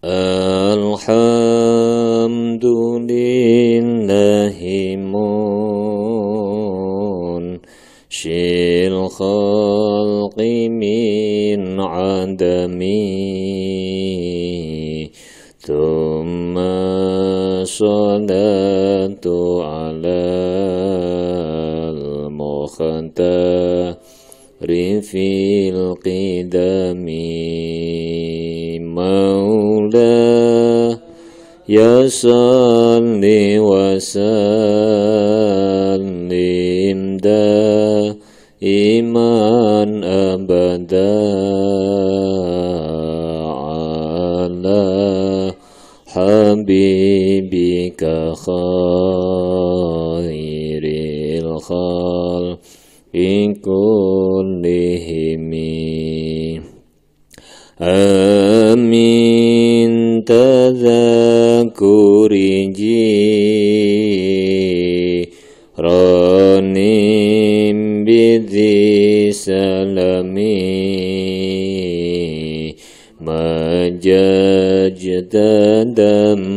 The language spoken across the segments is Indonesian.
Alhamdulillahi munshil khalqi min adami thumma salatu ala al-mukhtari fil qidami maula ya salli wa sallim iman abada ala habibika khairil khalqi kullihimi amin tadhakuri jiranim bidhi salami majajda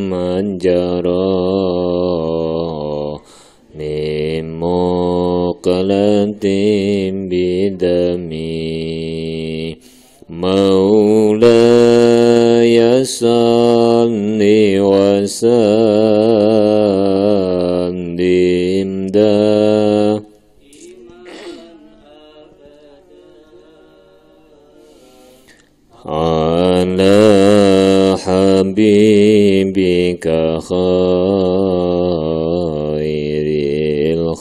manjara nimuqalatim bidami maulaya salli wa sallim ala habibika khairil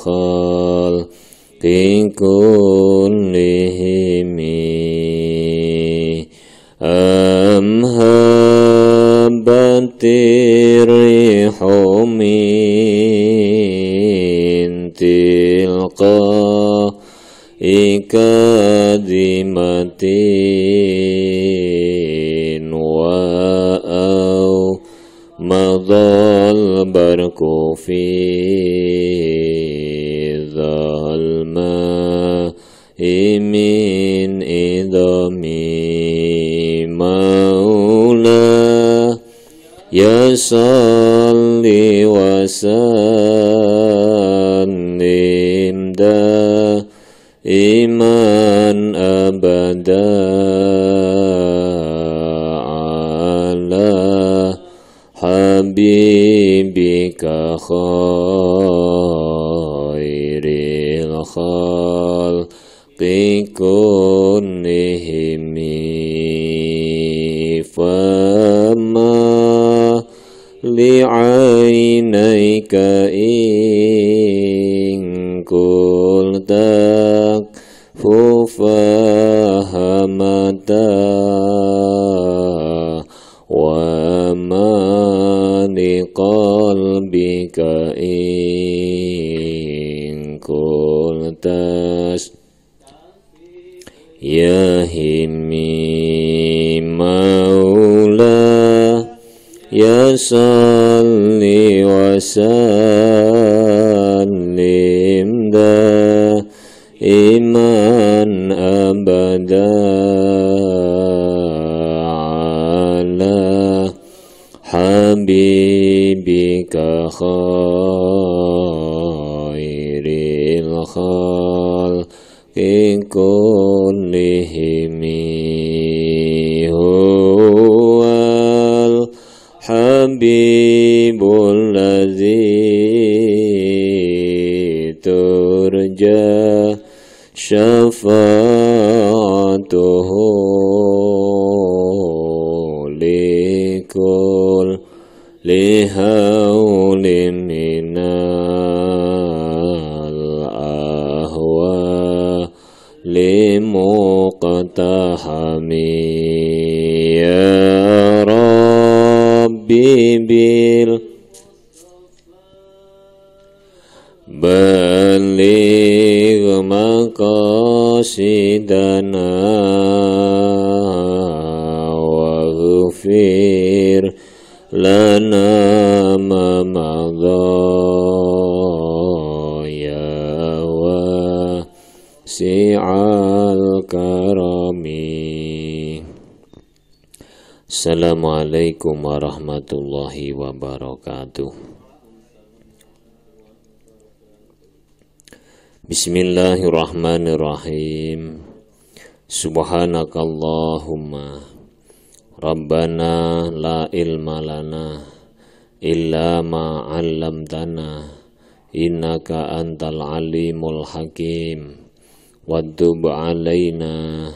khalqi kullihimi amhabatir rihu min tilqa ikadimatin wa'au madal barku fi dhalma imin idami maula ya salli wa sallim iman abada ala habibika khairil khalqi kullihimi fama li'ainayka in kultak fufahamata wa ma liqalbika in kultas ya himmi maula ya salli wa sallim iman abada ala habibika khairil khalqi kullihimi huwal habibul ladzi turja syafa'atuhu likul lihaulim minal ahwa limuqtahami ya rabbi bil baligh maqasidana waghfir lana ma madha ya wasi'al karami Assalamualaikum warahmatullahi wabarakatuh. Bismillahirrahmanirrahim. Subhanakallahumma Rabbana la ilma lana illa ma 'allamtana innaka antal alimul hakim wattub 'alaina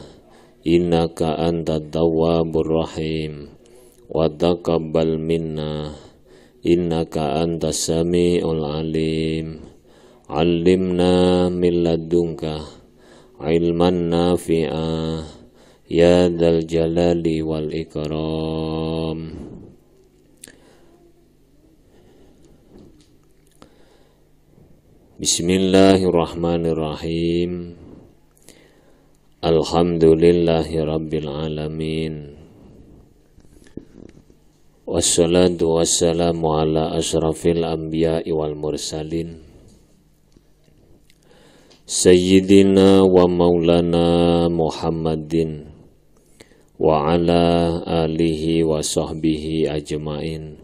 innaka antat tawwabur rahim wa taqabbal minna innaka antas samiul alim. 'Allimna min ladunka ilman nafi'a ya dzal jalali wal ikram. Bismillahirrahmanirrahim. Alhamdulillahi rabbil alamin. Wassalatu wassalamu ala asyrafil anbiya'i wal mursalin Sayyidina wa maulana Muhammadin wa ala alihi wa sahbihi ajma'in.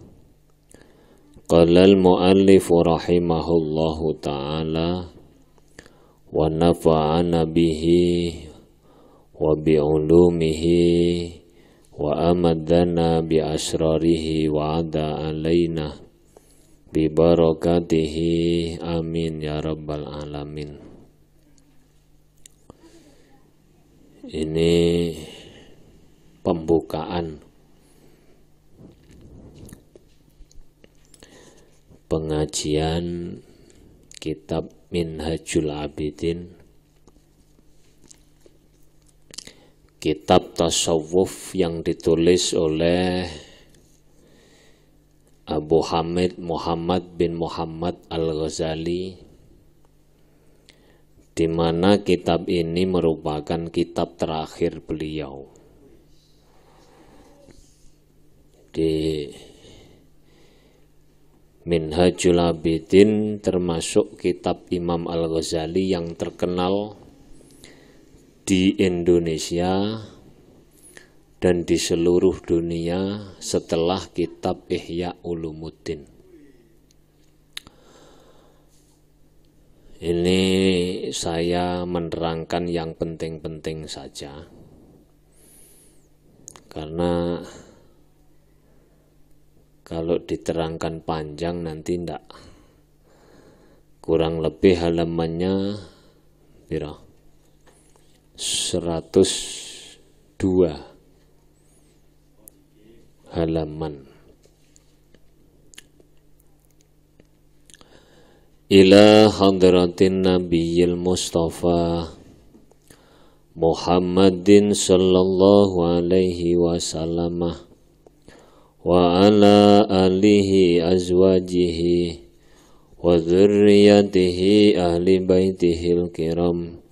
Qala al-mu'allifu rahimahullahu ta'ala wa nafa'ana bihi wa bi'ulumihi wa amadana bi asrarihi wa ada alaina bi barakatihi amin ya rabbal alamin. Ini pembukaan pengajian kitab Minhajul Abidin, kitab tasawuf yang ditulis oleh Abu Hamid Muhammad bin Muhammad Al-Ghazali, di mana kitab ini merupakan kitab terakhir beliau. Di Minhajul Abidin termasuk kitab Imam Al-Ghazali yang terkenal di Indonesia dan di seluruh dunia setelah kitab Ihya Ulumuddin. Ini saya menerangkan yang penting-penting saja, karena kalau diterangkan panjang nanti ndak, kurang lebih halamannya 102 halaman. Ila hadratin nabiyil mustafa Muhammadin sallallahu alaihi wasallam wa ala alihi azwajihi wa dzurriyyatihi ahli baitihil kiram.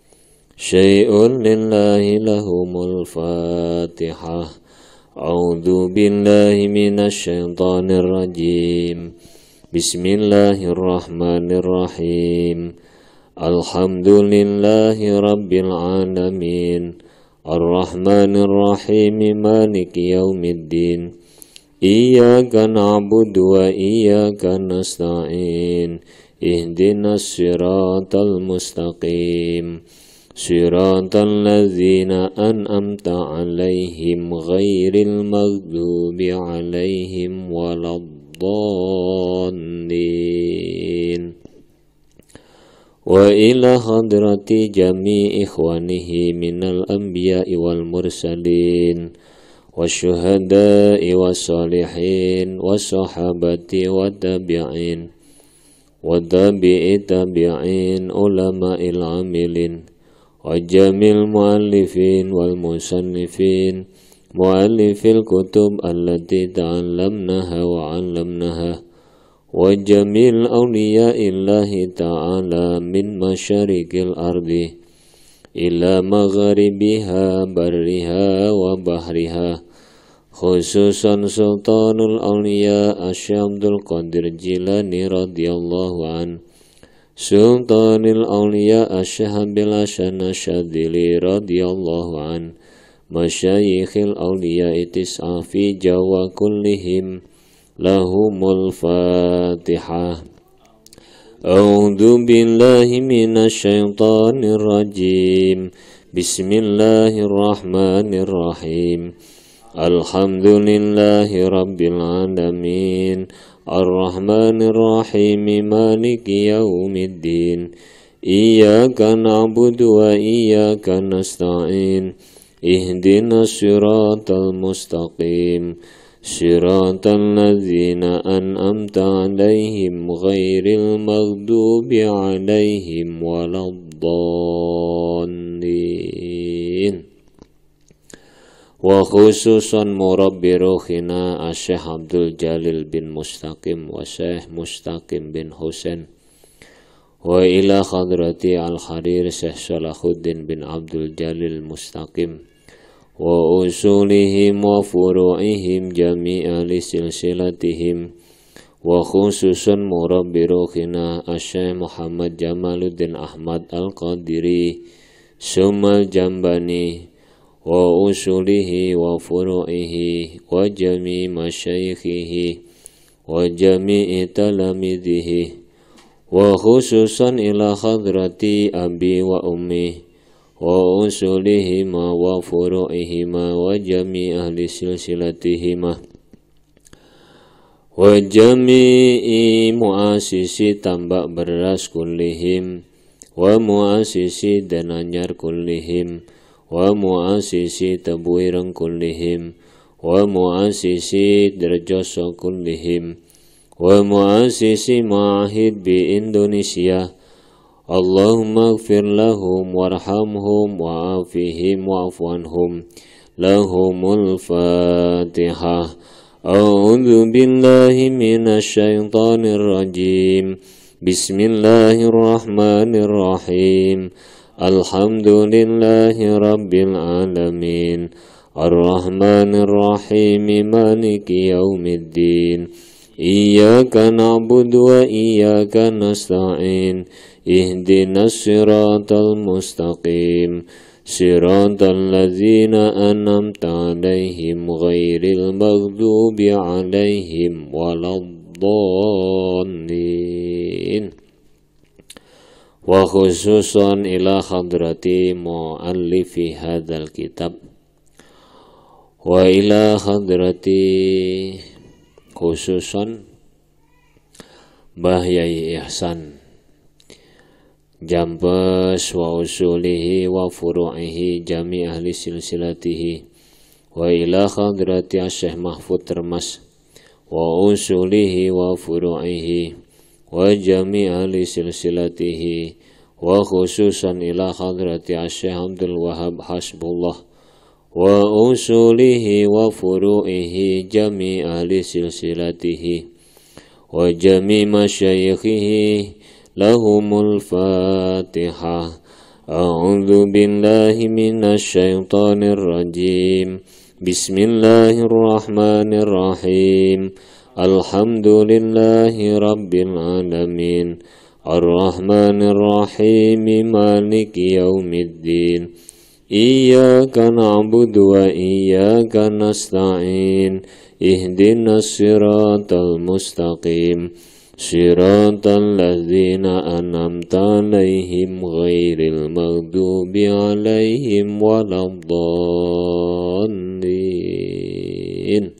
Syai'un lillahi lahumul fatihah. A'udzu billahi minasy syaithanir rajim. Bismillahirrahmanirrahim. Alhamdulillahi rabbil alamin. Ar-Rahmanir-Rahim. Maliki yaumiddin. Iyyaka na'budu wa iyyaka nasta'in. Ihdinas siratal mustaqim. Siratal ladzina an'amta 'alaihim ghairil maghdubi 'alaihim waladdallin. Wa ila hadrati jami'i ikhwanihi minal anbiya'i wal mursalin wasyuhada'i wassalihin wassahabati wa tabi'in wa tabi'i tabi'in ulama'il amilin wa jamil muallifin wal musannifin muallifil kutub allati ta'allamnaha wa 'allamnaha wa jamil awliyaillahi ta'ala min masyarikil ardi ila magharibiha barriha wa bahriha, khususan sultanul awliya Asy-Syaikh Abdul Qadir Jilani radhiyallahu an, sultanul awliya Asy-Syaikh Abil Hasan Asy-Syadzili radhiyallahu an, masyayikhil awliya tis'a fi Jawa kullihim lahumul Fatihah. A'udzu billahi minasy syaithanir rajim. Bismillahirrahmanirrahim. Alhamdulillahi rabbil alamin. Ar-Rahmanir-Rahim. Maliki yaumiddin. Iyyaka na'budu wa iyyaka nasta'in. Ihdinas siratal mustaqim. Siratal ladzina an'amta 'alaihim ghairil maghdubi 'alaihim waladdallin. Wa khususan murabbi ruhina Syekh Abdul Jalil bin Mustaqim wa Syekh Mustaqim bin Husain, wa ila hadrati al-Harir Syekh Salahuddin bin Abdul Jalil Mustaqim, wa usulihim wa furu'ihim jami'a li silsilatihim, wa khususan murabbi ruhina Syekh Muhammad Jamaluddin Ahmad Al-Qadiri Sumal Jambani, wa usulihi wa furu'ihi wa jami' masyayikhihi wa jami'i talamidhihi, wa khususan ila hadrati abi wa ummi wa usulihima wa furu'ihima wa jami' ahli silsilatihima wa jami'i muasisi tambak beras kullihim wa muasisi dananyar kullihim wa muasisi tabuirang kullihim wa muasisi derjoso kullihim wa muasisi ma'ahid bi Indonesia. Allahumma ighfir lahum warhamhum wa'afihim wa'fu anhum. Lahumul Fatihah. A'udzu billahi minasy syaithanir rajim. Bismillahirrahmanirrahim. Alhamdulillahi rabbil alamin. Ar-Rahmanir-Rahim. Maliki yaumiddin. Iyyaka na'budu wa iyyaka nasta'in. Ihdinas siratal mustaqim. Siratal ladzina an'amta 'alaihim ghairil maghdubi 'alaihim waladdallin. Wa khususan ila hadrati muallifi hadzal kitab wa ila hadrati khususan Mbah Yai Ihsan Jambes wa usulihi wa furu'ihi jami' ahli silsilatihi wa ila hadrati Syekh Mahfud Termas wa usulihi wa furu'ihi wa jami' ahli silsilatihi wa khususan ila hadrati Syekh Abdul Wahab Hasbullah wa usulihi wa furu'ihi jami' ahli silsilatihi wa jami' masyayikhihi lahumul Fatihah. A'udzu billahi minasy syaithanir rajim. Bismillahirrahmanirrahim. Alhamdulillahi rabbil alamin. Ar-Rahmanir-Rahim. Maliki yaumiddin. Iyyaka na'budu wa iyyaka nasta'in. Ihdinas siratal mustaqim. Siratal ladzina an'amta 'alaihim ghairil maghdubi 'alaihim waladdallin.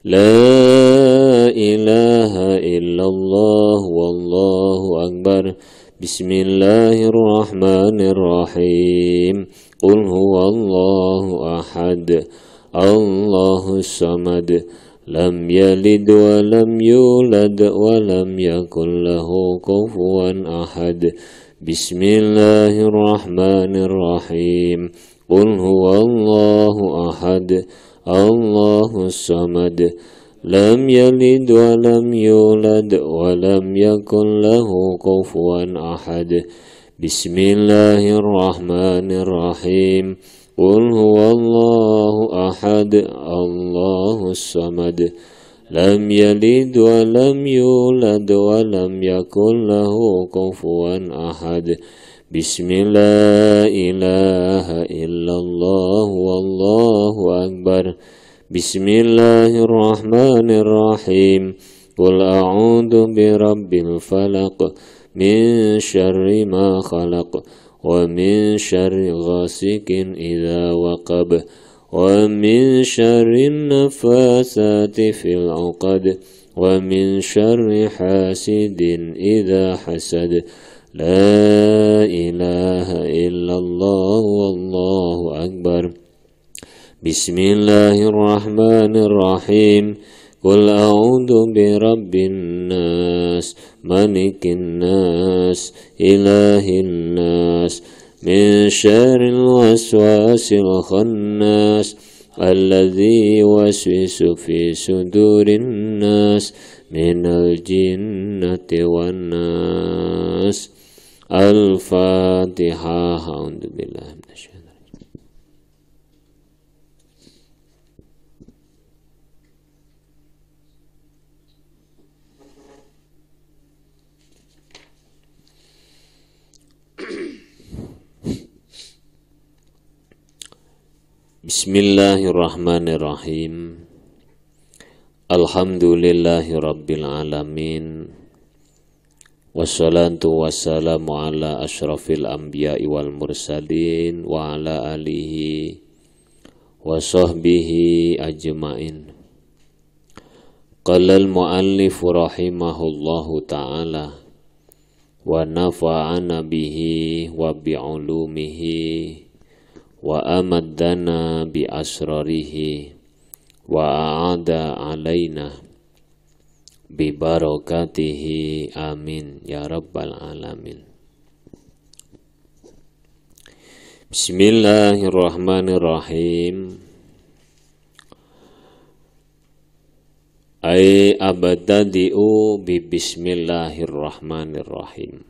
La ilaha illallah wallahu akbar. Bismillahirrahmanirrahim. Qul huwallahu ahad. Allahus samad. Lam yalid wa lam yulad wa lam yakul lahu kufuwan ahad. Bismillahirrahmanirrahim. Qul huwallahu ahad. Allahus samad. Lam yalid wa lam yulad wa lam yakul lahu kufuwan ahad. Bismillahirrahmanirrahim. Qul huwallahu ahad. Allahus samad. لم يلد ولم يولد ولم يكن له كفوا أحد بسم لا إله إلا الله والله أكبر بسم الله الرحمن الرحيم قل أعوذ برب الفلق من شر ما خلق ومن شر غاسق إذا وقب ومن شر النفاثات في العقد ومن شر حاسد إذا حسد لا إله إلا الله والله أكبر بسم الله الرحمن الرحيم قل أعوذ برب الناس ملك الناس إله الناس من شر الوسواس الخناس الذي يوسوس في صدور الناس من الجنة والناس الفاتحة أعوذ بالله من الشيطان Bismillahirrahmanirrahim. Alhamdulillahi rabbil alamin. Wassalatu wassalamu ala asyrafil anbiya'i wal mursalin wa ala alihi wa sahbihi ajma'in. Qala al-muallifu rahimahullahu ta'ala wa nafa'ana bihi wa bi'ulumihi wa amaddana bi asrarihi wa a'ada alaina bi barakatihi amin ya rabbal alamin. Bismillahirrahmanirrahim. Ay abtadi'u bi bismillahirrahmanirrahim.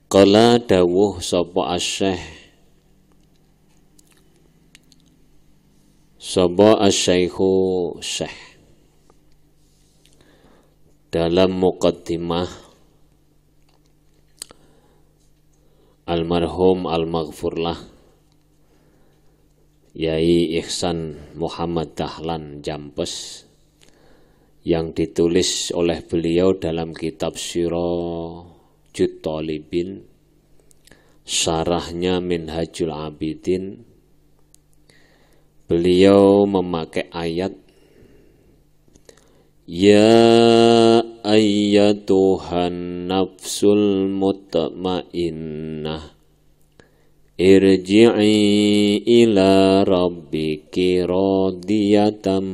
Qala dawuh sapa asy-syaikhu syekh dalam muqaddimah almarhum al-maghfurlah Yai Ihsan Muhammad Dahlan Jampes yang ditulis oleh beliau dalam kitab Sirajul Talibin, syarahnya Minhajul Abidin. Beliau memakai ayat Ya ayyatuhan nafsul mutmainnah irji'i ila rabbiki radiyatan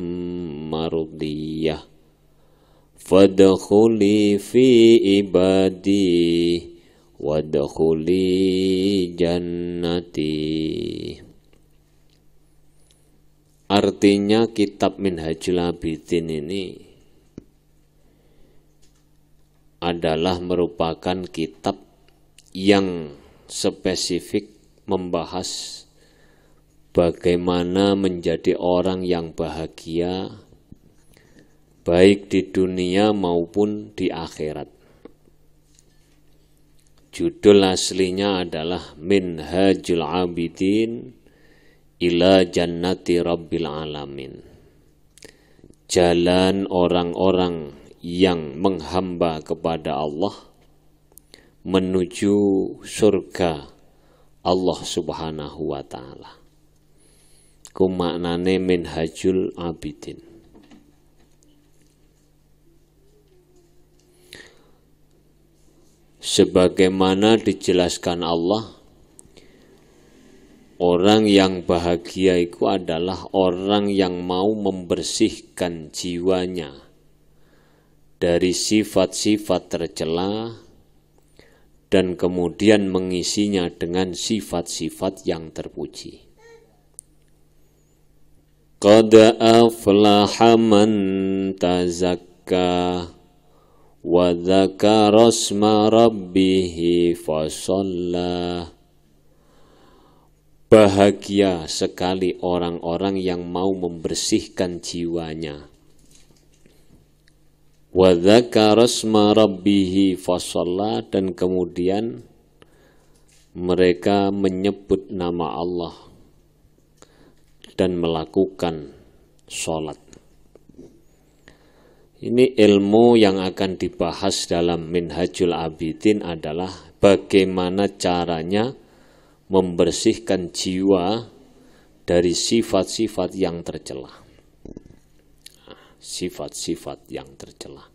mardiyah fadkhuli fi ibadi wadkhuli jannati. Artinya kitab Minhajul Abidin ini adalah merupakan kitab yang spesifik membahas bagaimana menjadi orang yang bahagia baik di dunia maupun di akhirat. Judul aslinya adalah Minhajul Abidin ila Jannati Rabbil Alamin. Jalan orang-orang yang menghamba kepada Allah menuju surga Allah Subhanahu wa ta'ala. Ku maknane Minhajul Abidin. Sebagaimana dijelaskan Allah, orang yang bahagia itu adalah orang yang mau membersihkan jiwanya dari sifat-sifat tercela dan kemudian mengisinya dengan sifat-sifat yang terpuji. Qad aflaha man tazakka wa dzakara asma rabbih fasalla. bahagia sekali orang-orang yang mau membersihkan jiwanya. Wa dzakara asma rabbih fasalla, dan kemudian mereka menyebut nama Allah dan melakukan sholat. Ini ilmu yang akan dibahas dalam Minhajul Abidin adalah bagaimana caranya membersihkan jiwa dari sifat-sifat yang tercela. Sifat-sifat yang tercela.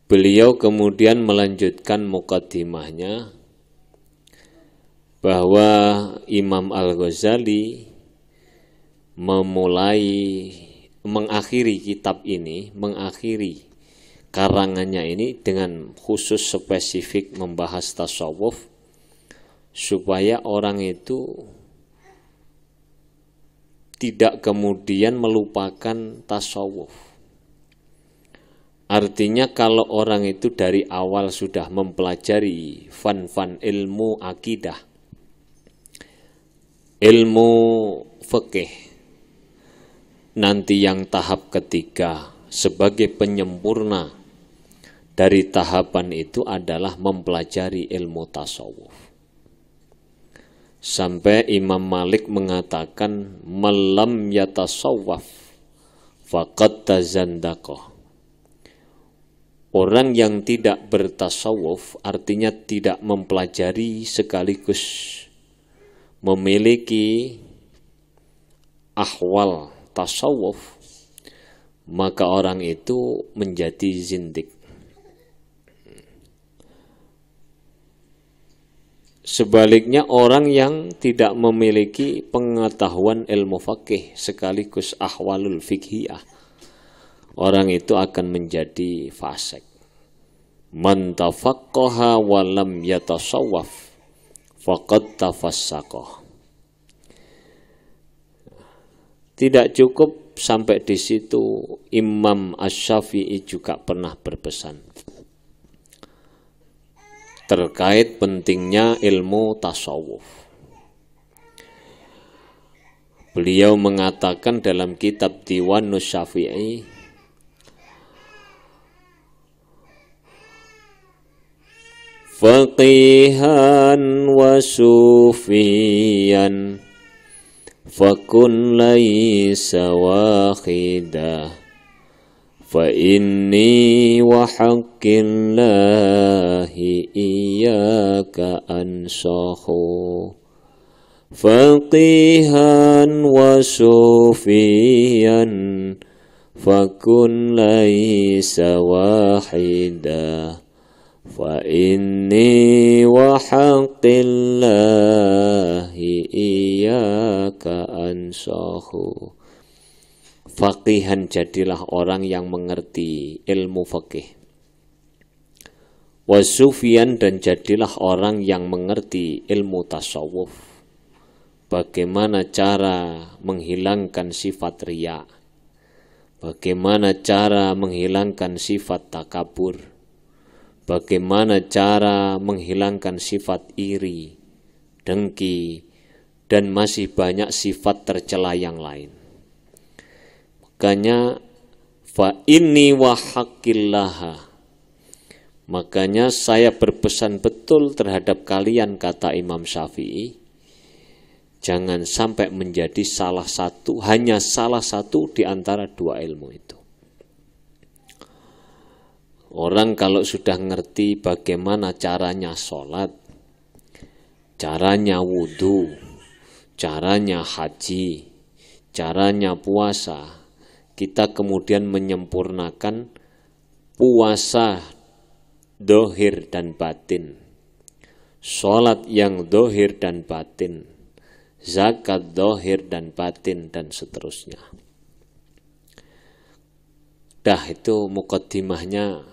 Beliau kemudian melanjutkan muqaddimahnya bahwa Imam Al-Ghazali mengakhiri kitab ini, mengakhiri karangannya ini dengan khusus spesifik membahas tasawuf, supaya orang itu tidak kemudian melupakan tasawuf. Artinya kalau orang itu dari awal sudah mempelajari fan-fan ilmu akidah, ilmu fikih, nanti yang tahap ketiga sebagai penyempurna dari tahapan itu adalah mempelajari ilmu tasawuf. Sampai Imam Malik mengatakan malam yatasawwaf faqad tazandaqah. Orang yang tidak bertasawuf artinya tidak mempelajari sekaligus memiliki ahwal tasawuf, maka orang itu menjadi zindik. Sebaliknya orang yang tidak memiliki pengetahuan ilmu fikih sekaligus ahwalul fikhiyah, orang itu akan menjadi fasik. Man tafaqqaha wa lam yatasawwaf faqad tafassaqah. Tidak cukup sampai di situ, Imam Asy-Syafi'i juga pernah berpesan terkait pentingnya ilmu tasawuf. Beliau mengatakan dalam kitab Diwanus Syafi'i, faqihan wa sufiyan fakun laisa wahidah fa inni wa haqqillahi iyyaka ansahu. Faqihan wa sufiyan fakun laisa wahidah fa inni wa haqqillahi iyyaka ansahu. Faqihan, jadilah orang yang mengerti ilmu fikih. Wasufian, dan jadilah orang yang mengerti ilmu tasawuf. Bagaimana cara menghilangkan sifat riya, bagaimana cara menghilangkan sifat takabur, bagaimana cara menghilangkan sifat iri, dengki, dan masih banyak sifat tercela yang lain. Makanya fa inni wa haqqillaha, makanya saya berpesan betul terhadap kalian, kata Imam Syafi'i, jangan sampai menjadi hanya salah satu di antara dua ilmu itu. Orang kalau sudah ngerti bagaimana caranya sholat, caranya wudhu, caranya haji, caranya puasa, kita kemudian menyempurnakan puasa dohir dan batin, sholat yang dohir dan batin, zakat dohir dan batin, dan seterusnya. Itu muqaddimahnya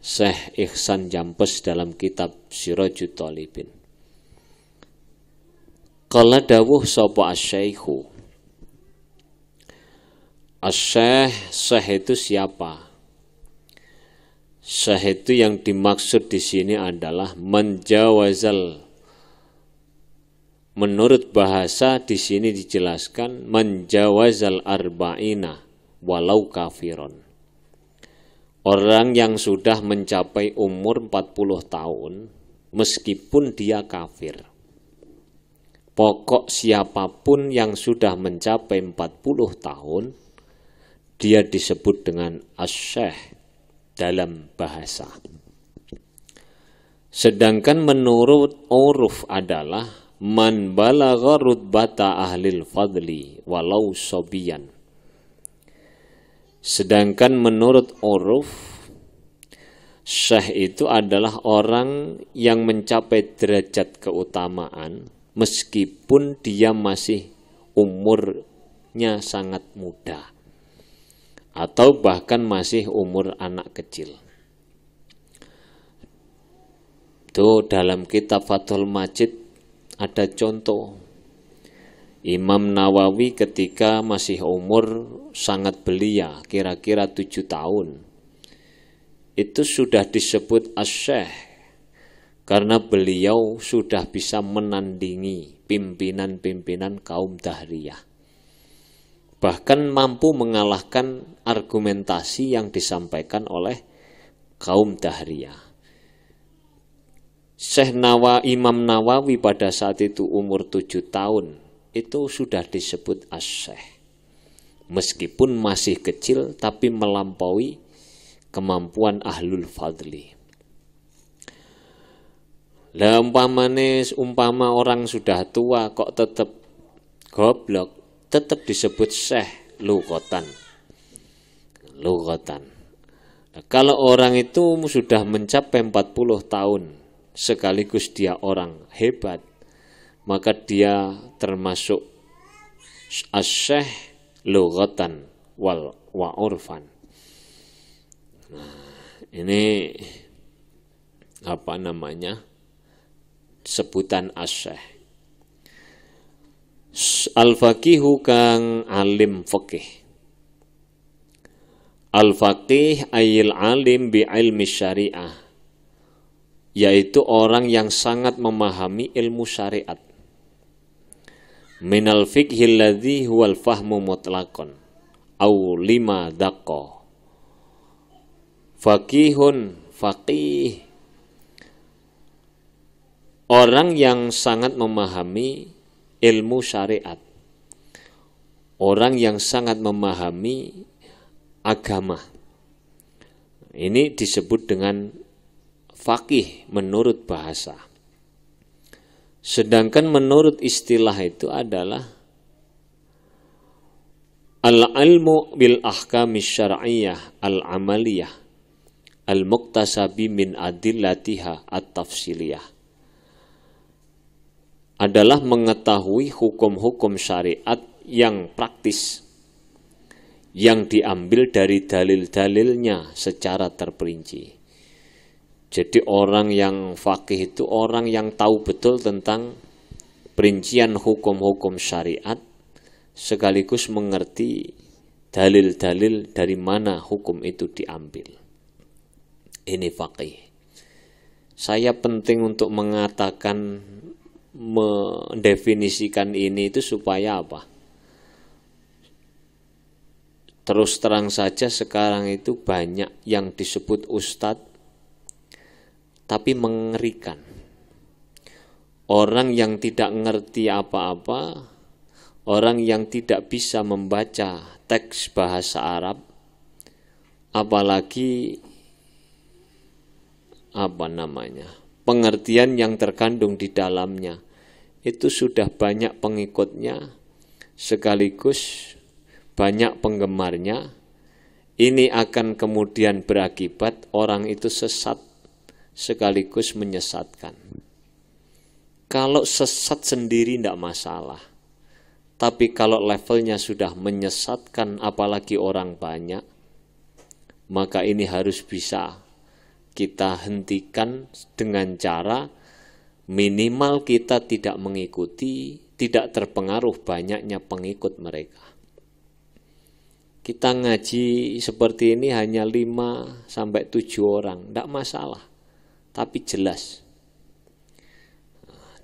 Syekh Ihsan Jampes dalam kitab Sirajut Thalibin. Qala dawuh sapa asy-syaikhu. Syekh itu siapa? Syekh itu yang dimaksud di sini adalah menjawazal menurut bahasa di sini dijelaskan menjawazal arba'ina walau kafiron. Orang yang sudah mencapai umur 40 tahun meskipun dia kafir. Pokok siapapun yang sudah mencapai 40 tahun dia disebut dengan as-syekh dalam bahasa. Sedangkan menurut uruf adalah man balagha rutbata ahlil fadli walau sobiyan. Sedangkan menurut uruf, syekh itu adalah orang yang mencapai derajat keutamaan meskipun dia masih umurnya sangat muda atau bahkan masih umur anak kecil. Itu dalam kitab Fathul Majid ada contoh Imam Nawawi ketika masih umur sangat belia, kira-kira 7 tahun. Itu sudah disebut as-syekh karena beliau sudah bisa menandingi pimpinan-pimpinan kaum Dahriyah. Bahkan mampu mengalahkan argumentasi yang disampaikan oleh kaum Dahriyah. Imam Nawawi pada saat itu umur 7 tahun, itu sudah disebut as-syekh. Meskipun masih kecil tapi melampaui kemampuan ahlul fadli. Lah umpama orang sudah tua kok tetap goblok, tetap disebut syekh lughatan. Nah, kalau orang itu sudah mencapai 40 tahun sekaligus dia orang hebat, maka dia termasuk as-syekh lughatan wa urfan. Nah, ini apa namanya? Sebutan as-syekh. Al-faqihu kang alim fikih. Al-faqih ayil alim bi ilmi syariah, yaitu orang yang sangat memahami ilmu syariat. Minal fiqhi alladhi huwal fahmu mutlaqan au lima daqqa. Faqih, orang yang sangat memahami ilmu syariat, orang yang sangat memahami agama. Ini disebut dengan faqih menurut bahasa. Sedangkan menurut istilah itu adalah al-ilmu bil ahkami syar'iyyah al-amaliyah al-muqtasabi min adillatiha at-tafsiliyah, adalah mengetahui hukum-hukum syariat yang praktis yang diambil dari dalil-dalilnya secara terperinci. Jadi orang yang faqih itu orang yang tahu betul tentang perincian hukum-hukum syariat sekaligus mengerti dalil-dalil dari mana hukum itu diambil. Ini faqih. Saya penting untuk mengatakan, mendefinisikan ini itu supaya apa? Terus terang saja sekarang itu banyak yang disebut ustadz tapi mengerikan. Orang yang tidak ngerti apa-apa, orang yang tidak bisa membaca teks bahasa Arab, apalagi pengertian yang terkandung di dalamnya, itu sudah banyak pengikutnya sekaligus banyak penggemarnya. Ini akan kemudian berakibat orang itu sesat sekaligus menyesatkan. Kalau sesat sendiri tidak masalah, tapi kalau levelnya sudah menyesatkan apalagi orang banyak, maka ini harus bisa kita hentikan dengan cara minimal kita tidak mengikuti, tidak terpengaruh banyaknya pengikut mereka. Kita ngaji seperti ini hanya 5-7 orang, tidak masalah. Tapi jelas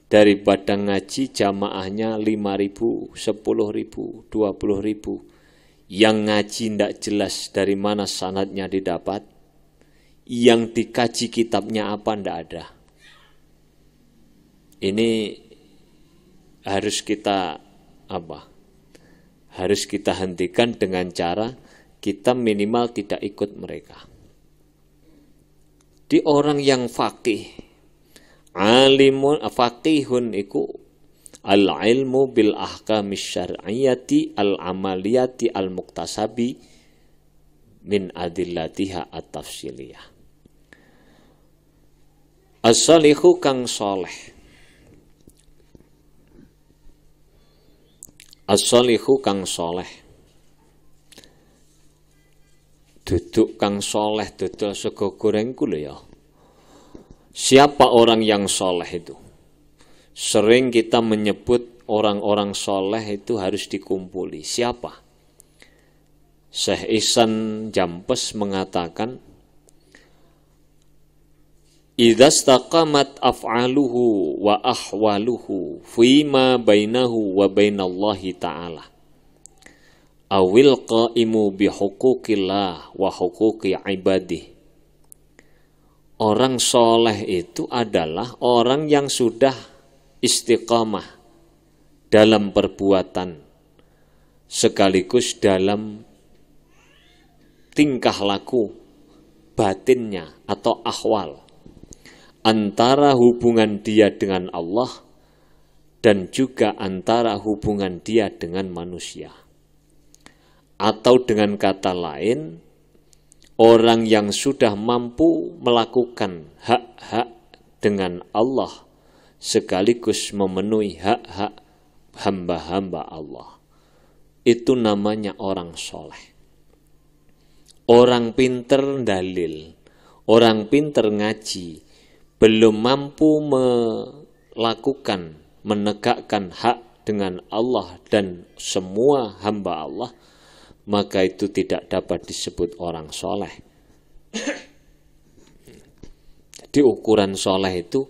daripada ngaji jamaahnya 5.000, 10.000, 20.000. Yang ngaji tidak jelas dari mana sanadnya didapat, yang dikaji kitabnya apa tidak ada. Ini harus kita harus kita hentikan dengan cara kita minimal tidak ikut mereka. Di orang yang faqih, alimun faqihun iku al-ilmu bil ahkamis syar'iyyati al-amaliyati al-muktasabi min adillatiha at-tafsiliyah. As-salihu kang soleh. As-salihu kang soleh. Duduk kang soleh dodol sego goreng ku lho ya. Siapa orang yang soleh itu? Sering kita menyebut orang-orang soleh itu harus dikumpuli. Siapa? Syekh Ihsan Jampes mengatakan, idza istaqamat af'aluhu wa ahwaluhu fima bainahu wa bainallahi ta'ala awil qaimu bihuquqillah wa huquqi ibadih. Orang soleh itu adalah orang yang sudah istiqamah dalam perbuatan sekaligus dalam tingkah laku batinnya atau ahwal antara hubungan dia dengan Allah dan juga antara hubungan dia dengan manusia. Atau dengan kata lain, orang yang sudah mampu melakukan hak-hak dengan Allah sekaligus memenuhi hak-hak hamba-hamba Allah. Itu namanya orang soleh. Orang pinter dalil, orang pinter ngaji, belum mampu melakukan, menegakkan hak dengan Allah dan semua hamba Allah, maka itu tidak dapat disebut orang soleh. Jadi ukuran soleh itu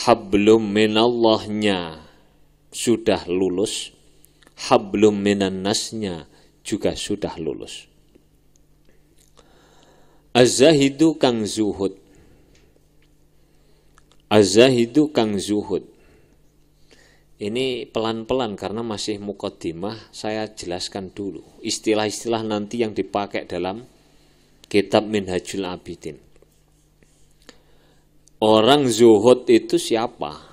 hablum minallahnya sudah lulus, hablum minannasnya juga sudah lulus. Az-zahidu kang zuhud. Az-zahidu kang zuhud. Ini pelan-pelan karena masih muqaddimah, saya jelaskan dulu istilah-istilah nanti yang dipakai dalam kitab Minhajul Abidin. Orang zuhud itu siapa?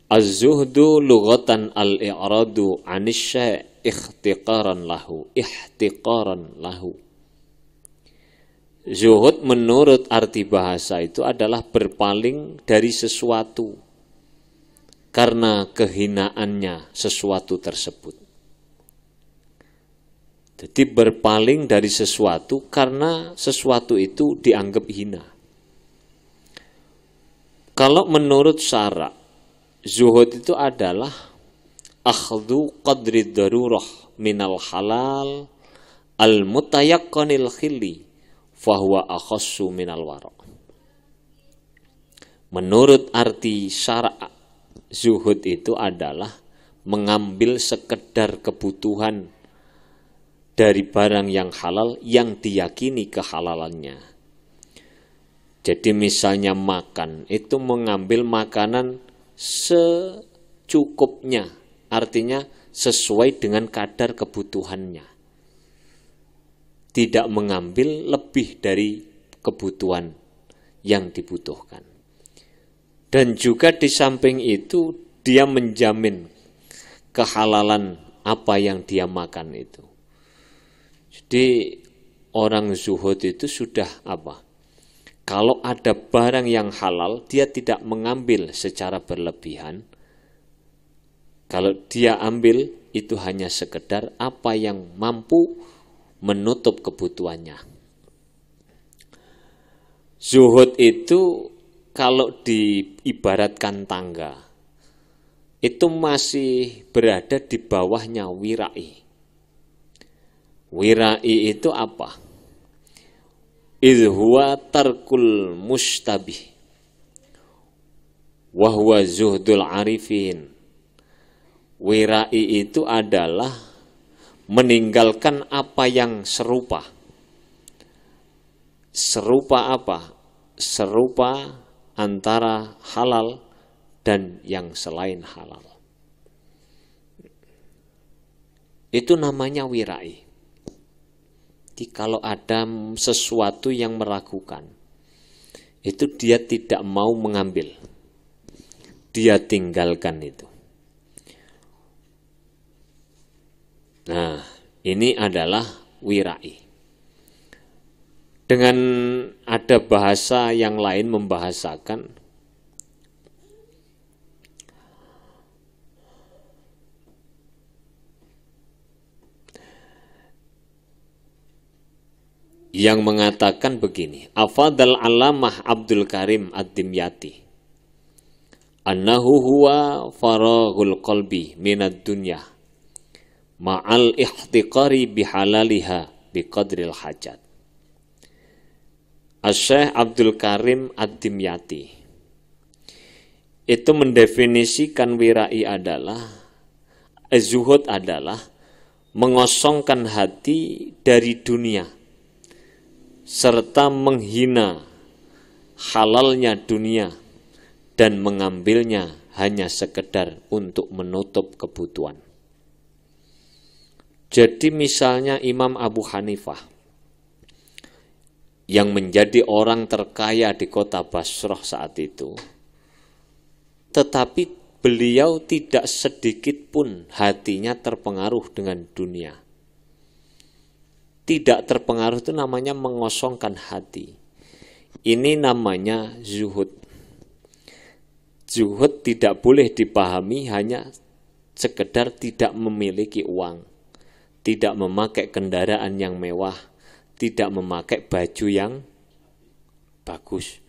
Az-zuhdu lughatan al-i'radu 'anis syai' ihtiqaran lahu, ihtiqaran lahu. Zuhud menurut arti bahasa itu adalah berpaling dari sesuatu karena kehinaannya sesuatu tersebut. Jadi berpaling dari sesuatu karena sesuatu itu dianggap hina. Kalau menurut syara, zuhud itu adalah akhdhu qadri darurah minal halal al-mutayaqqanil khilli fahuwa akhassu minal wara. Menurut arti syara, zuhud itu adalah mengambil sekedar kebutuhan dari barang yang halal yang diyakini kehalalannya. Jadi misalnya makan, itu mengambil makanan secukupnya, artinya sesuai dengan kadar kebutuhannya. Tidak mengambil lebih dari kebutuhan yang dibutuhkan. Dan juga di samping itu, dia menjamin kehalalan apa yang dia makan itu. Jadi orang zuhud itu sudah apa? Kalau ada barang yang halal, dia tidak mengambil secara berlebihan. Kalau dia ambil, itu hanya sekedar apa yang mampu menutup kebutuhannya. Zuhud itu kalau diibaratkan tangga, itu masih berada di bawahnya wirai. Wirai itu apa? Idh huwa tarkul mustabih wa huwa zuhdul arifin. Wirai itu adalah meninggalkan apa yang serupa. Serupa apa? Serupa antara halal dan yang selain halal. Itu namanya wirai. Jadi kalau ada sesuatu yang meragukan, itu dia tidak mau mengambil. Dia tinggalkan itu. Nah, ini adalah wirai. Dengan ada bahasa yang lain membahasakan yang mengatakan begini, afadal alamah Abdul Karim ad-Dimyati annahu huwa faraghul qalbi minad dunya ma'al ihtiqari bihalaliha biqadril hajat. Asy-Syaikh Abdul Karim ad-Dimyati itu mendefinisikan wirai adalah zuhud adalah mengosongkan hati dari dunia serta menghina halalnya dunia dan mengambilnya hanya sekedar untuk menutup kebutuhan. Jadi misalnya Imam Abu Hanifah yang menjadi orang terkaya di kota Basrah saat itu, tetapi beliau tidak sedikit pun hatinya terpengaruh dengan dunia. Tidak terpengaruh itu namanya mengosongkan hati. Ini namanya zuhud. Zuhud tidak boleh dipahami hanya sekedar tidak memiliki uang, tidak memakai kendaraan yang mewah, tidak memakai baju yang bagus.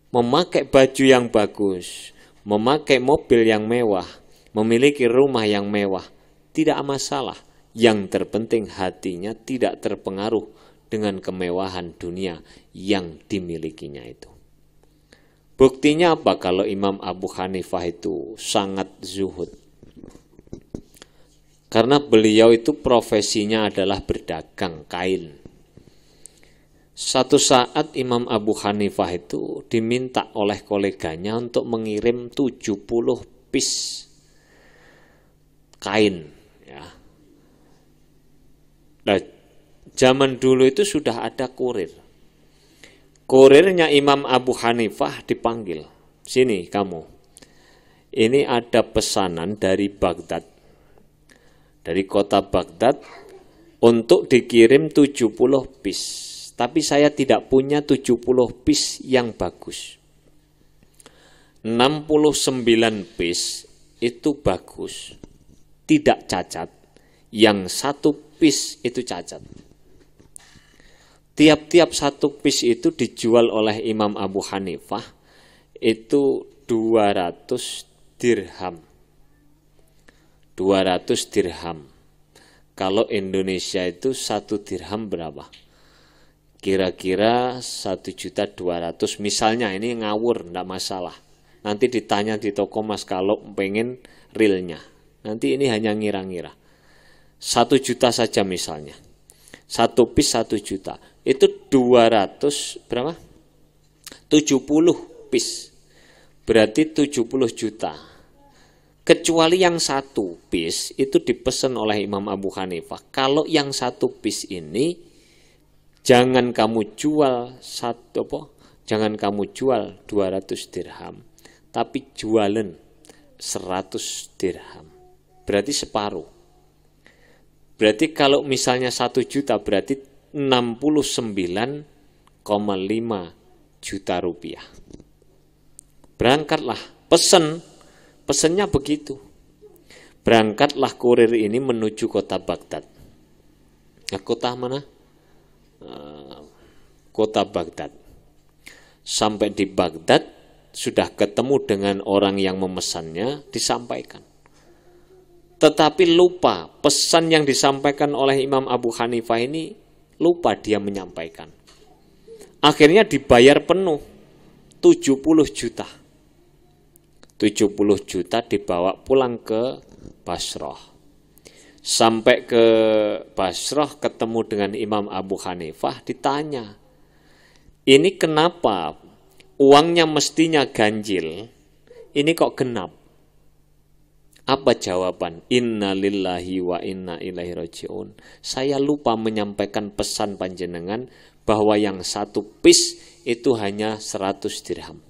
Memakai baju yang bagus, memakai mobil yang mewah, memiliki rumah yang mewah, tidak masalah. Yang terpenting hatinya tidak terpengaruh dengan kemewahan dunia yang dimilikinya itu. Buktinya apa kalau Imam Abu Hanifah itu sangat zuhud? Karena beliau itu profesinya adalah berdagang kain. Satu saat Imam Abu Hanifah itu diminta oleh koleganya untuk mengirim 70 pis kain. Ya. Nah, zaman dulu itu sudah ada kurir. Kurirnya Imam Abu Hanifah dipanggil. Sini kamu. Ini ada pesanan dari Baghdad. Dari kota Baghdad untuk dikirim 70 pis. Tapi saya tidak punya 70 pis yang bagus. 69 pis itu bagus. Tidak cacat. Yang satu pis itu cacat. Tiap-tiap satu pis itu dijual oleh Imam Abu Hanifah itu 200 dirham. 200 dirham. Kalau Indonesia itu 1 dirham berapa? Kira-kira 1.200.000. Misalnya, ini ngawur, enggak masalah. Nanti ditanya di toko Mas kalau pengen realnya. Nanti ini hanya ngira-ngira. 1 juta saja misalnya. 1 pis 1 juta. Itu 200 berapa? 70 pis. Berarti 70 juta. Kecuali yang 1 pis itu dipesan oleh Imam Abu Hanifah. Kalau yang 1 pis ini jangan kamu jual jangan kamu jual 200 dirham, tapi jualan 100 dirham. Berarti separuh. Berarti kalau misalnya 1 juta berarti 69,5 juta rupiah. Berangkatlah, pesennya begitu. Berangkatlah kurir ini menuju kota Baghdad. Nah, kota mana? Kota Baghdad. Sampai di Baghdad sudah ketemu dengan orang yang memesannya, disampaikan. Tetapi lupa, pesan yang disampaikan oleh Imam Abu Hanifah ini lupa dia menyampaikan. Akhirnya dibayar penuh 70 juta. 70 juta dibawa pulang ke Basrah. Sampai ke Basrah ketemu dengan Imam Abu Hanifah, ditanya, ini kenapa uangnya mestinya ganjil, ini kok genap? Apa jawaban? Inna lillahi wa inna ilaihi raji'un. Saya lupa menyampaikan pesan panjenengan bahwa yang 1 pis itu hanya 100 dirham.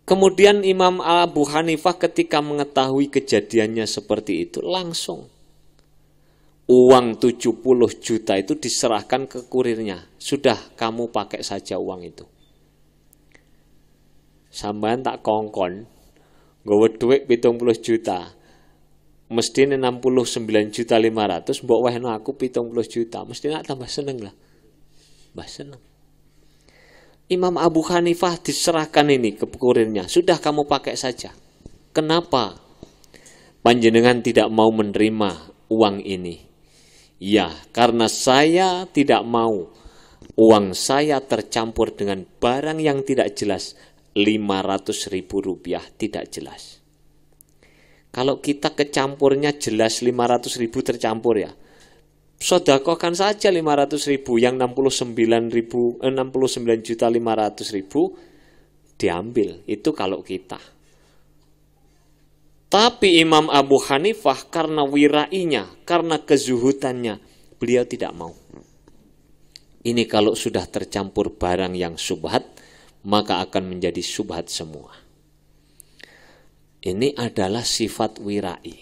Kemudian Imam Abu Hanifah ketika mengetahui kejadiannya seperti itu, langsung uang 70 juta itu diserahkan ke kurirnya. Sudah, kamu pakai saja uang itu. Sampean tak kongkon, nggawa duit 70 juta. Mesti 69.500.000, mbok wehno aku 70 juta. Mesti nak tambah seneng lah. Mbah seneng. Imam Abu Hanifah diserahkan ini ke kurirnya. Sudah, kamu pakai saja. Kenapa panjenengan tidak mau menerima uang ini? Ya, karena saya tidak mau uang saya tercampur dengan barang yang tidak jelas. 500.000 rupiah tidak jelas. Kalau kita kecampurnya jelas 500.000 tercampur ya, sodakohkan saja 500.000, yang 69.500.000 diambil. Itu kalau kita. Tapi Imam Abu Hanifah karena wirainya, karena kezuhudannya, beliau tidak mau. Ini kalau sudah tercampur barang yang syubhat, maka akan menjadi syubhat semua. Ini adalah sifat wirai,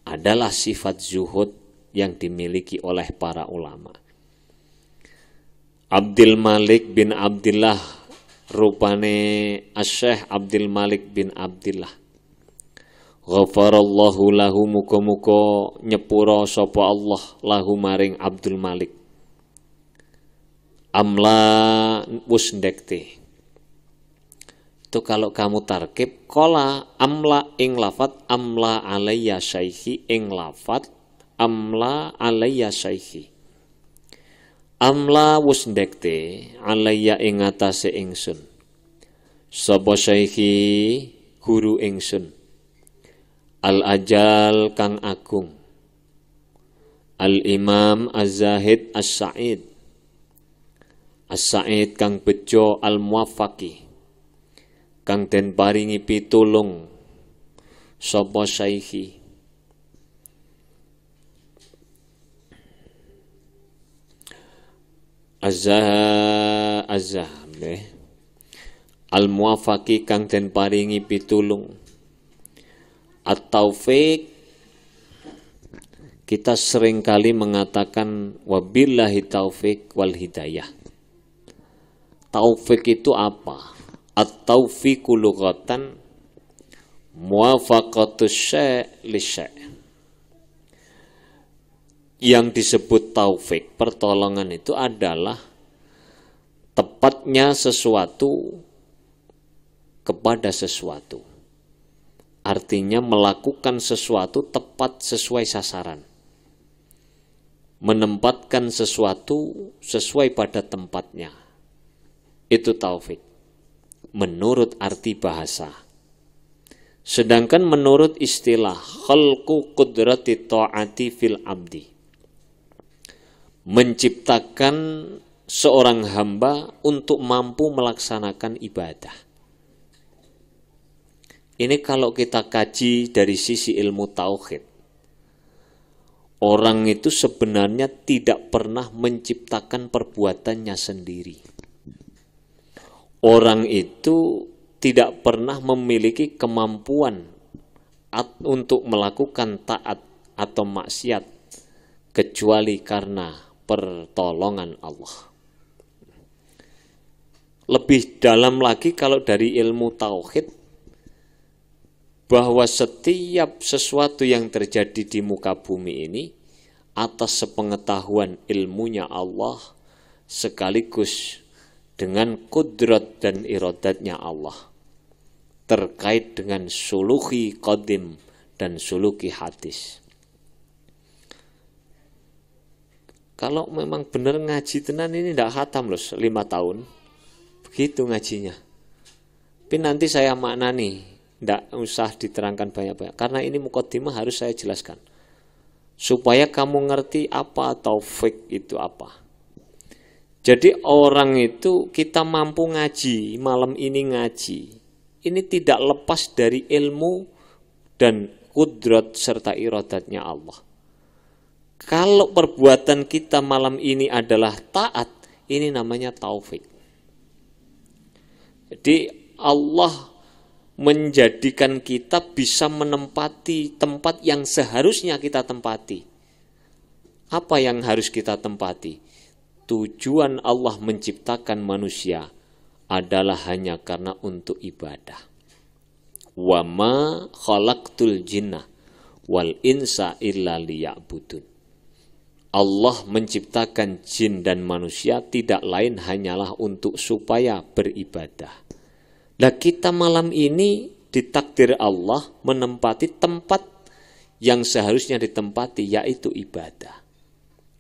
adalah sifat zuhud yang dimiliki oleh para ulama. Abdul Malik bin Abdillah, rupane Asy-Syaikh Abdul Malik bin Abdillah, ghafarallahu lahu, muga-muga nyepura sapa Allah lahu maring Abdul Malik. Amla wus ndekte. Itu kalau kamu tarkib, kola amla ing lafat, amla alayya syaikhi ing lafat, amla alayya syaikhi. Amla wus ndekte alayya ing atase ingsun. Sapa syaikhi guru ingsun. Al ajal kang agung. Al imam az-zahid as-sa'id. As-sa'id kang bejo al muwaffaqi. Kang den paringi pitulung sapa syaikhi. Azah al muwafaqi kang den paringi pitulung. At-taufiq, kita seringkali mengatakan wabillahi taufiq wal hidayah. Taufik itu apa? At-taufiqu lughatan muwafaqatus syai' lisyai'. Yang disebut taufik, pertolongan itu adalah tepatnya sesuatu kepada sesuatu. Artinya melakukan sesuatu tepat sesuai sasaran. Menempatkan sesuatu sesuai pada tempatnya. Itu taufik menurut arti bahasa. Sedangkan menurut istilah khalqu qudrati ta'ati fil abdi, menciptakan seorang hamba untuk mampu melaksanakan ibadah. Ini kalau kita kaji dari sisi ilmu tauhid, orang itu sebenarnya tidak pernah menciptakan perbuatannya sendiri. Orang itu tidak pernah memiliki kemampuan untuk melakukan taat atau maksiat kecuali karena pertolongan Allah. Lebih dalam lagi kalau dari ilmu tauhid, bahwa setiap sesuatu yang terjadi di muka bumi ini atas sepengetahuan ilmunya Allah sekaligus dengan kudrat dan iradatnya Allah, terkait dengan suluki qadim dan suluki hadis. Kalau memang benar ngaji tenan ini tidak khatam loh 5 tahun, begitu ngajinya. Tapi nanti saya maknani, tidak usah diterangkan banyak-banyak. Karena ini mukadimah harus saya jelaskan. Supaya kamu ngerti apa taufik itu apa. Jadi orang itu kita mampu ngaji, malam ini ngaji. Ini tidak lepas dari ilmu dan kudrat serta iradatnya Allah. Kalau perbuatan kita malam ini adalah taat, ini namanya taufik. Jadi Allah menjadikan kita bisa menempati tempat yang seharusnya kita tempati. Apa yang harus kita tempati? Tujuan Allah menciptakan manusia adalah hanya karena untuk ibadah. Wa ma khalaqtul jinna wal insa illa liya'budun. Allah menciptakan jin dan manusia tidak lain hanyalah untuk supaya beribadah. Nah, kita malam ini ditakdir Allah menempati tempat yang seharusnya ditempati, yaitu ibadah.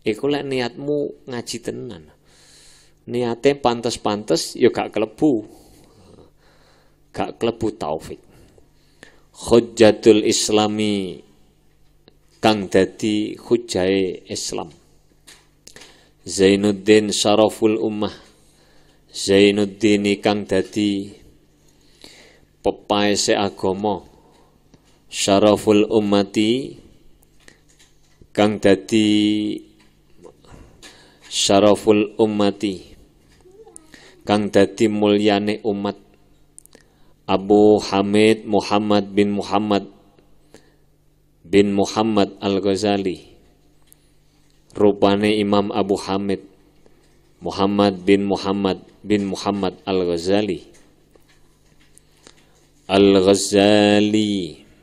Iku lek niatmu ngaji tenan. Niatnya pantes-pantes ya gak kelebu. Gak kelebu taufik. Hujjatul Islami kang dadi hujahe Islam. Zainuddin Syaraful Ummah. Zainuddin kang dadi pepaese agama, Syaraful Ummati kang dadi Syaraful Ummati kang dadi mulyane umat, Abu Hamid Muhammad bin Muhammad Al-Ghazali. Rupane Imam Abu Hamid Muhammad bin Muhammad Al-Ghazali. Al-Ghazali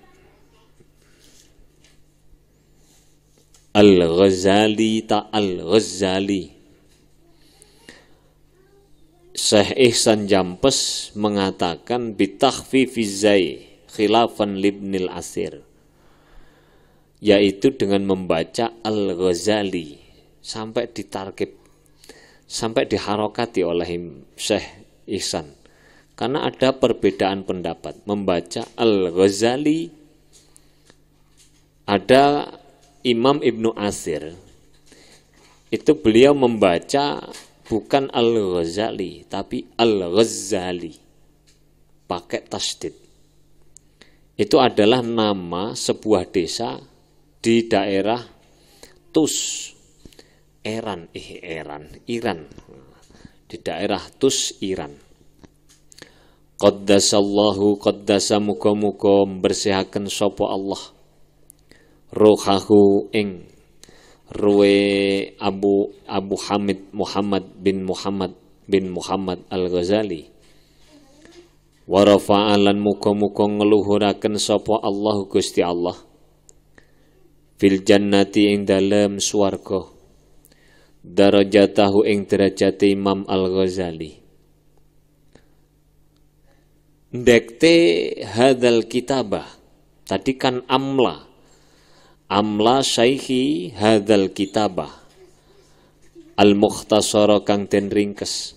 Syekh Ihsan Jampes mengatakan bitakhfifiz zai khilafan libnil asir, yaitu dengan membaca Al-Ghazali sampai ditarkib, sampai diharokati oleh Syekh Ihsan. Karena ada perbedaan pendapat. Membaca Al-Ghazali, ada Imam Ibnu Asir. Itu beliau membaca bukan Al-Ghazali, tapi Al-Ghazali. Pakai tasdid. Itu adalah nama sebuah desa di daerah Tus, Iran. Di daerah Tus, Iran. Qaddasallahu qaddasa muga-muga bersihaken sapa Allah ruhahu ing ruwe Abu Hamid Muhammad bin Muhammad Al-Ghazali wa rafa'alan muga-muga ngluhuraken sapa Allah Gusti Allah fil jannati ing dalem swarga darajatahu ing derajate Imam Al-Ghazali. Ndekte hadal kitabah, tadi kan amla syaihi hadal kitabah al-mukhtasara kang den ringkes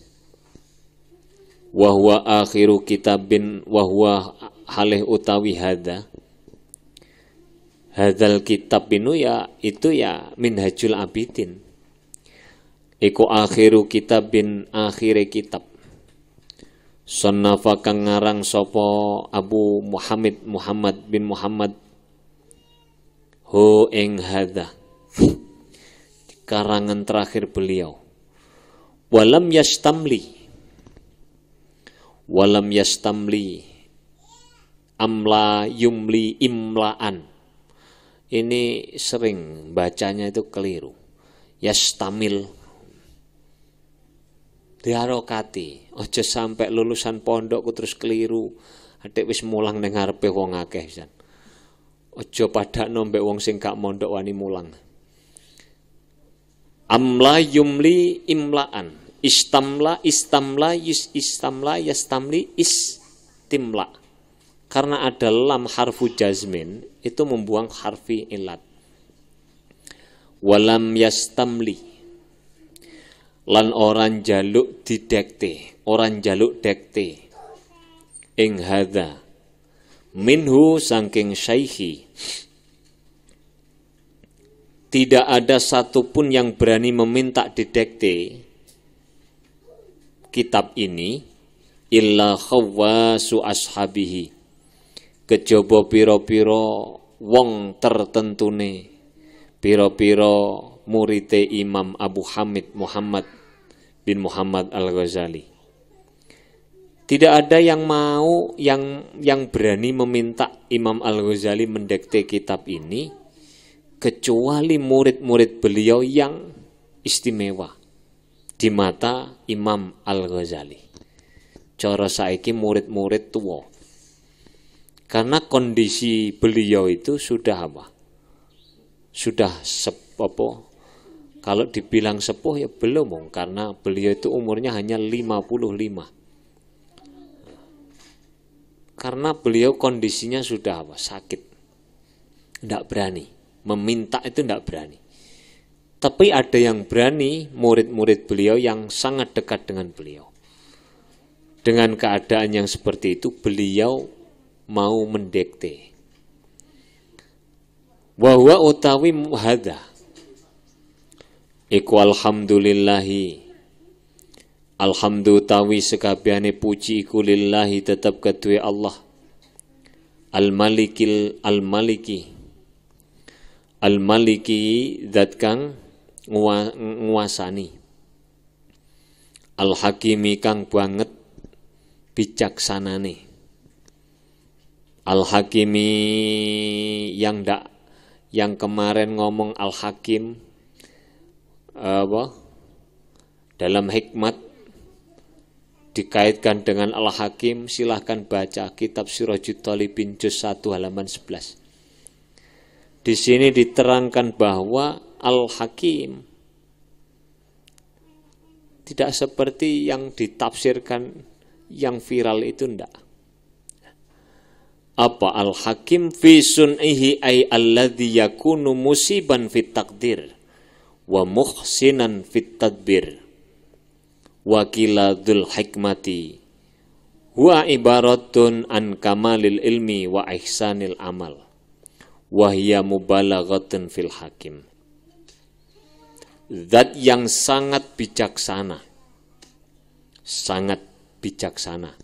wa huwa akhiru kitabin wa huwa halih utawi hadal kitab itu ya Minhajul Abidin iku akhiru kitabin akhire kitab. Sonnafa kang ngarang sapa Abu Muhammad bin Muhammad hu ing hadza karangan terakhir beliau. Walam yastamli amla yumli imlaan. Ini sering bacanya itu keliru. Yastamil diharokati, aja sampai lulusan pondok terus keliru. Adik wis mulang ning ngarepe wong akeh pisan. Aja padakno mbek wong sing gak mondok wani mulang. Amla yumli imlaan, istamla yastamli istimla. Karena ada lam harfu jazmin itu membuang harfi ilat. Walam yastamli lan orang jaluk didekte, orang jaluk dekte. ing hadza minhu saking syaikhi. Tidak ada satupun yang berani meminta didekte kitab ini illa khawwasu ashabihi, kejaba pira-pira wong tertentune, pira-pira murite Imam Abu Hamid Muhammad bin Muhammad Al-Ghazali. Tidak ada yang mau yang berani meminta Imam Al-Ghazali mendekte kitab ini kecuali murid-murid beliau yang istimewa di mata Imam Al-Ghazali. Cara saiki murid-murid tua. Karena kondisi beliau itu sudah apa? Sudah kalau dibilang sepuh ya belum, karena beliau itu umurnya hanya 55. Karena beliau kondisinya sudah apa? Sakit. Tidak berani. Meminta itu tidak berani. Tapi ada yang berani, murid-murid beliau yang sangat dekat dengan beliau. Dengan keadaan yang seperti itu, beliau mau mendekte. Wa huwa utawi hadza iku alhamdulillahi, alhamdu tawi sekabehane puji iku lillahi tetap kedue Allah, al-maliki zat kang nguasani, al-hakimi kang banget bijaksanane, al-hakimi yang kemarin ngomong al-hakim dalam hikmat dikaitkan dengan al-hakim, silahkan baca kitab Sirajut Thalibin juz 1 halaman 11. Di sini diterangkan bahwa al-hakim tidak seperti yang ditafsirkan yang viral itu, ndak. Apa al-hakim fi sun'ihi ay alladhi yakunu musiban fit taqdir wa muhsinan fit tadbir wa kiladul hikmati huwa ibaratun an kamalil ilmi wa ihsanil amal wa hiya mubalaghatun fil hakim. Zat yang sangat bijaksana, sangat bijaksana.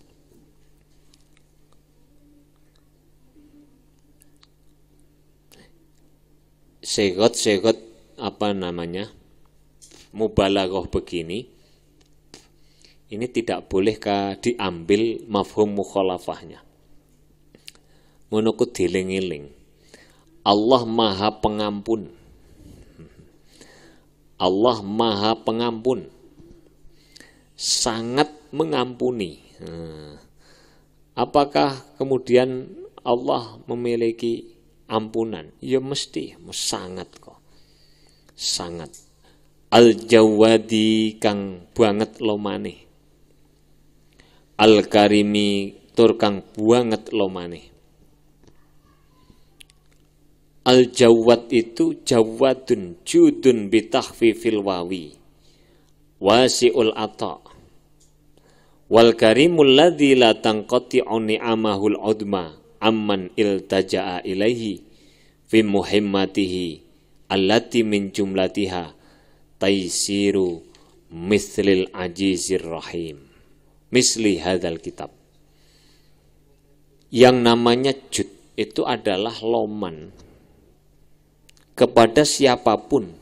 Segot apa namanya, mubalaghah begini, ini tidak boleh diambil mafhum mukhalafahnya. Menurut diling-iling, Allah Maha Pengampun. Allah Maha Pengampun, sangat mengampuni. Apakah kemudian Allah memiliki ampunan? Ya mesti, sangat kok. Sangat. Al-Jawadi kang banget lomane. Al-Karimi tur kang banget lomane. Al-Jawad itu jawadun judun bitahfifil wawi wasi'ul ata. Wal karimul ladzi la tanqati'u ni'amahul udma amman iltaja'a ilaihi fi muhimmatihi allati min jumlatiha taisiru mislil ajizir rahim. Misli hadzal kitab. Yang namanya jud itu adalah loman kepada siapapun.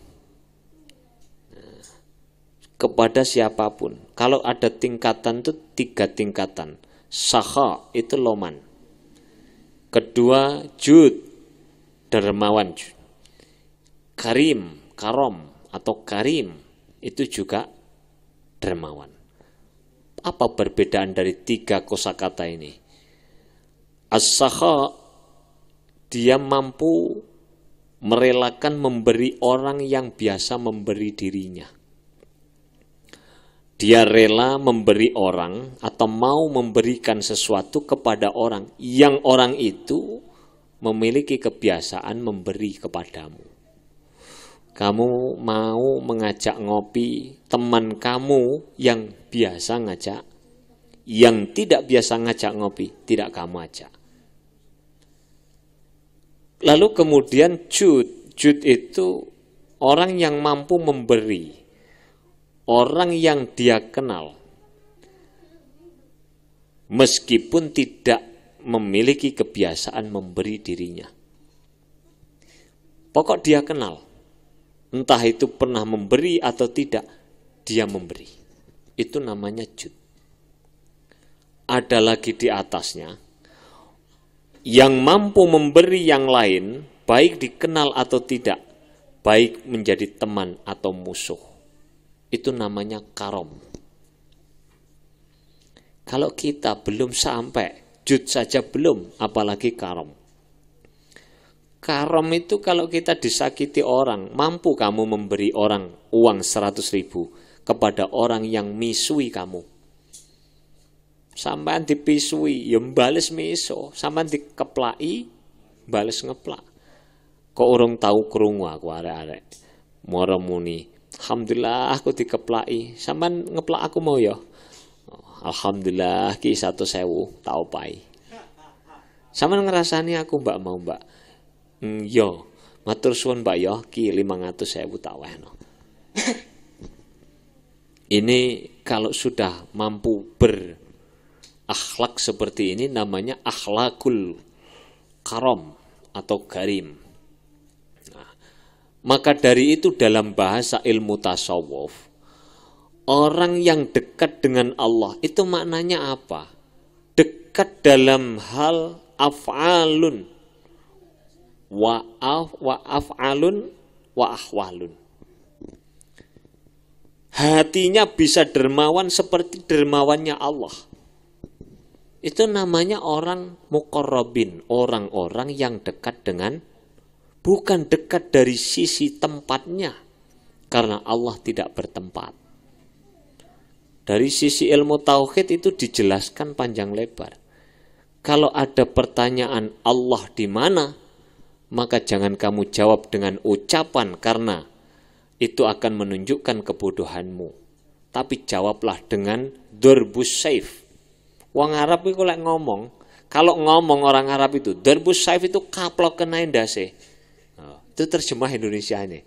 Kepada siapapun. Kalau ada tingkatan itu 3 tingkatan. Sakha itu loman. Kedua jud, dermawan. Karim, karom atau karim itu juga dermawan. Apa perbedaan dari 3 kosakata ini? As-sakha, dia mampu merelakan memberi orang yang biasa memberi dirinya. Dia rela memberi orang atau mau memberikan sesuatu kepada orang yang orang itu memiliki kebiasaan memberi kepadamu. Kamu mau mengajak ngopi teman kamu yang biasa ngajak yang tidak biasa ngajak ngopi, tidak kamu ajak. Lalu kemudian jud itu orang yang mampu memberi, orang yang dia kenal, meskipun tidak memiliki kebiasaan memberi dirinya. Pokok dia kenal, entah itu pernah memberi atau tidak, dia memberi. Itu namanya jud. Ada lagi di atasnya, yang mampu memberi yang lain, baik dikenal atau tidak, baik menjadi teman atau musuh. Itu namanya karom. Kalau kita belum sampai, jud saja belum, apalagi karom. Karom itu kalau kita disakiti orang, mampu kamu memberi orang uang 100.000 kepada orang yang misui kamu. Sampean dipisui, ya bales miso. Sampean dikeplaki, bales ngeplak. Kok urung tahu krungu aku arek-arek. Moro muni, alhamdulillah aku dikeplaki. Sampean ngeplak aku mau ya? Alhamdulillah ki 100.000 tau pai. Sampean ngerasani aku mbak mau mbak. Yo, matur suwun mbak yo ki 500.000 tak wehno. Ini kalau sudah mampu akhlak seperti ini namanya akhlakul karom atau garim. Nah, maka dari itu dalam bahasa ilmu tasawuf, orang yang dekat dengan Allah itu maknanya apa? Dekat dalam hal af'alun wa af'alun wa ahwalun. Hatinya bisa dermawan seperti dermawannya Allah. Itu namanya orang muqarrabin, orang-orang yang dekat dengan, bukan dekat dari sisi tempatnya, karena Allah tidak bertempat. Dari sisi ilmu tauhid itu dijelaskan panjang lebar. Kalau ada pertanyaan Allah di mana, maka jangan kamu jawab dengan ucapan karena itu akan menunjukkan kebodohanmu. Tapi jawablah dengan durbus saif. Wong Arab itu lek ngomong, kalau ngomong orang Arab itu, darbus saif itu kaplok kena ndase. Itu terjemah Indonesia ini.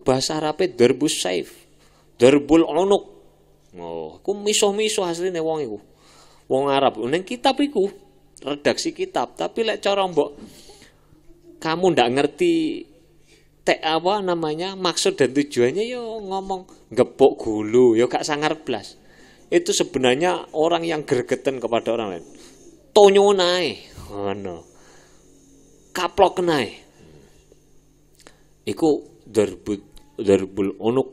Bahasa Arabnya darbus saif, darbul unuk. Ku miso-miso asline wong iku. Wong Arab, ning kitab iku, redaksi kitab, tapi lek cara mbok kamu ndak ngerti apa namanya, maksud dan tujuannya yo ngomong gepuk gulu, yo gak sangar blas. Itu sebenarnya orang yang gregetan kepada orang lain. Tonyo nae, ngono. Kaplok nae. Iku darbul unuk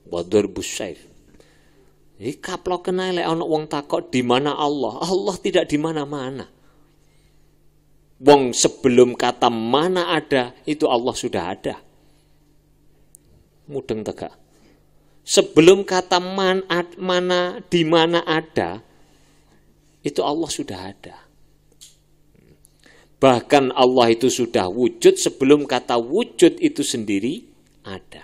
wa darbus saif. Iki kaplok nae lek ana wong takok di mana Allah? Allah tidak di mana-mana. Wong sebelum kata mana ada, itu Allah sudah ada. Mudeng tegak. Sebelum kata mana di mana ada, itu Allah sudah ada. Bahkan Allah itu sudah wujud sebelum kata wujud itu sendiri ada.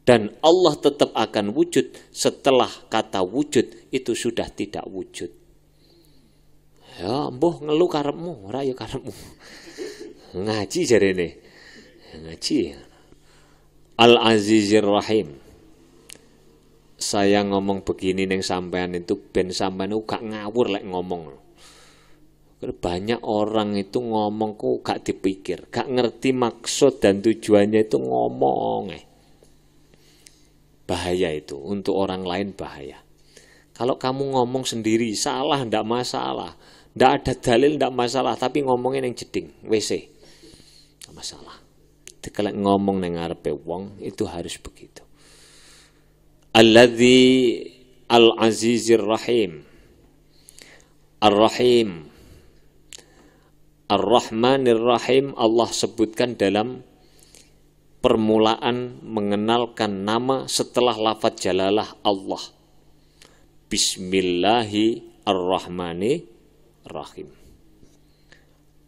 Dan Allah tetap akan wujud setelah kata wujud itu sudah tidak wujud. Ya, mbuh ngelu karepmu, ora ya karepmu. Ngaji jarene. Ngaji. Al-Azizir Rahim. Saya ngomong begini neng sampean itu ben sampean gak ngawur lek ngomong. Banyak orang itu ngomong kok gak dipikir, gak ngerti maksud dan tujuannya itu ngomong. Bahaya itu, untuk orang lain bahaya. Kalau kamu ngomong sendiri salah ndak masalah, ndak ada dalil ndak masalah, tapi ngomongnya neng jeding WC ndak masalah. Kalau ngomong neng ngarepe wong itu harus begitu. Alladzi al-azizir rahim, ar-rahim, ar-rahmanir rahim. Allah sebutkan dalam permulaan mengenalkan nama setelah lafaz jalalah Allah. Bismillahirrahmanirrahim.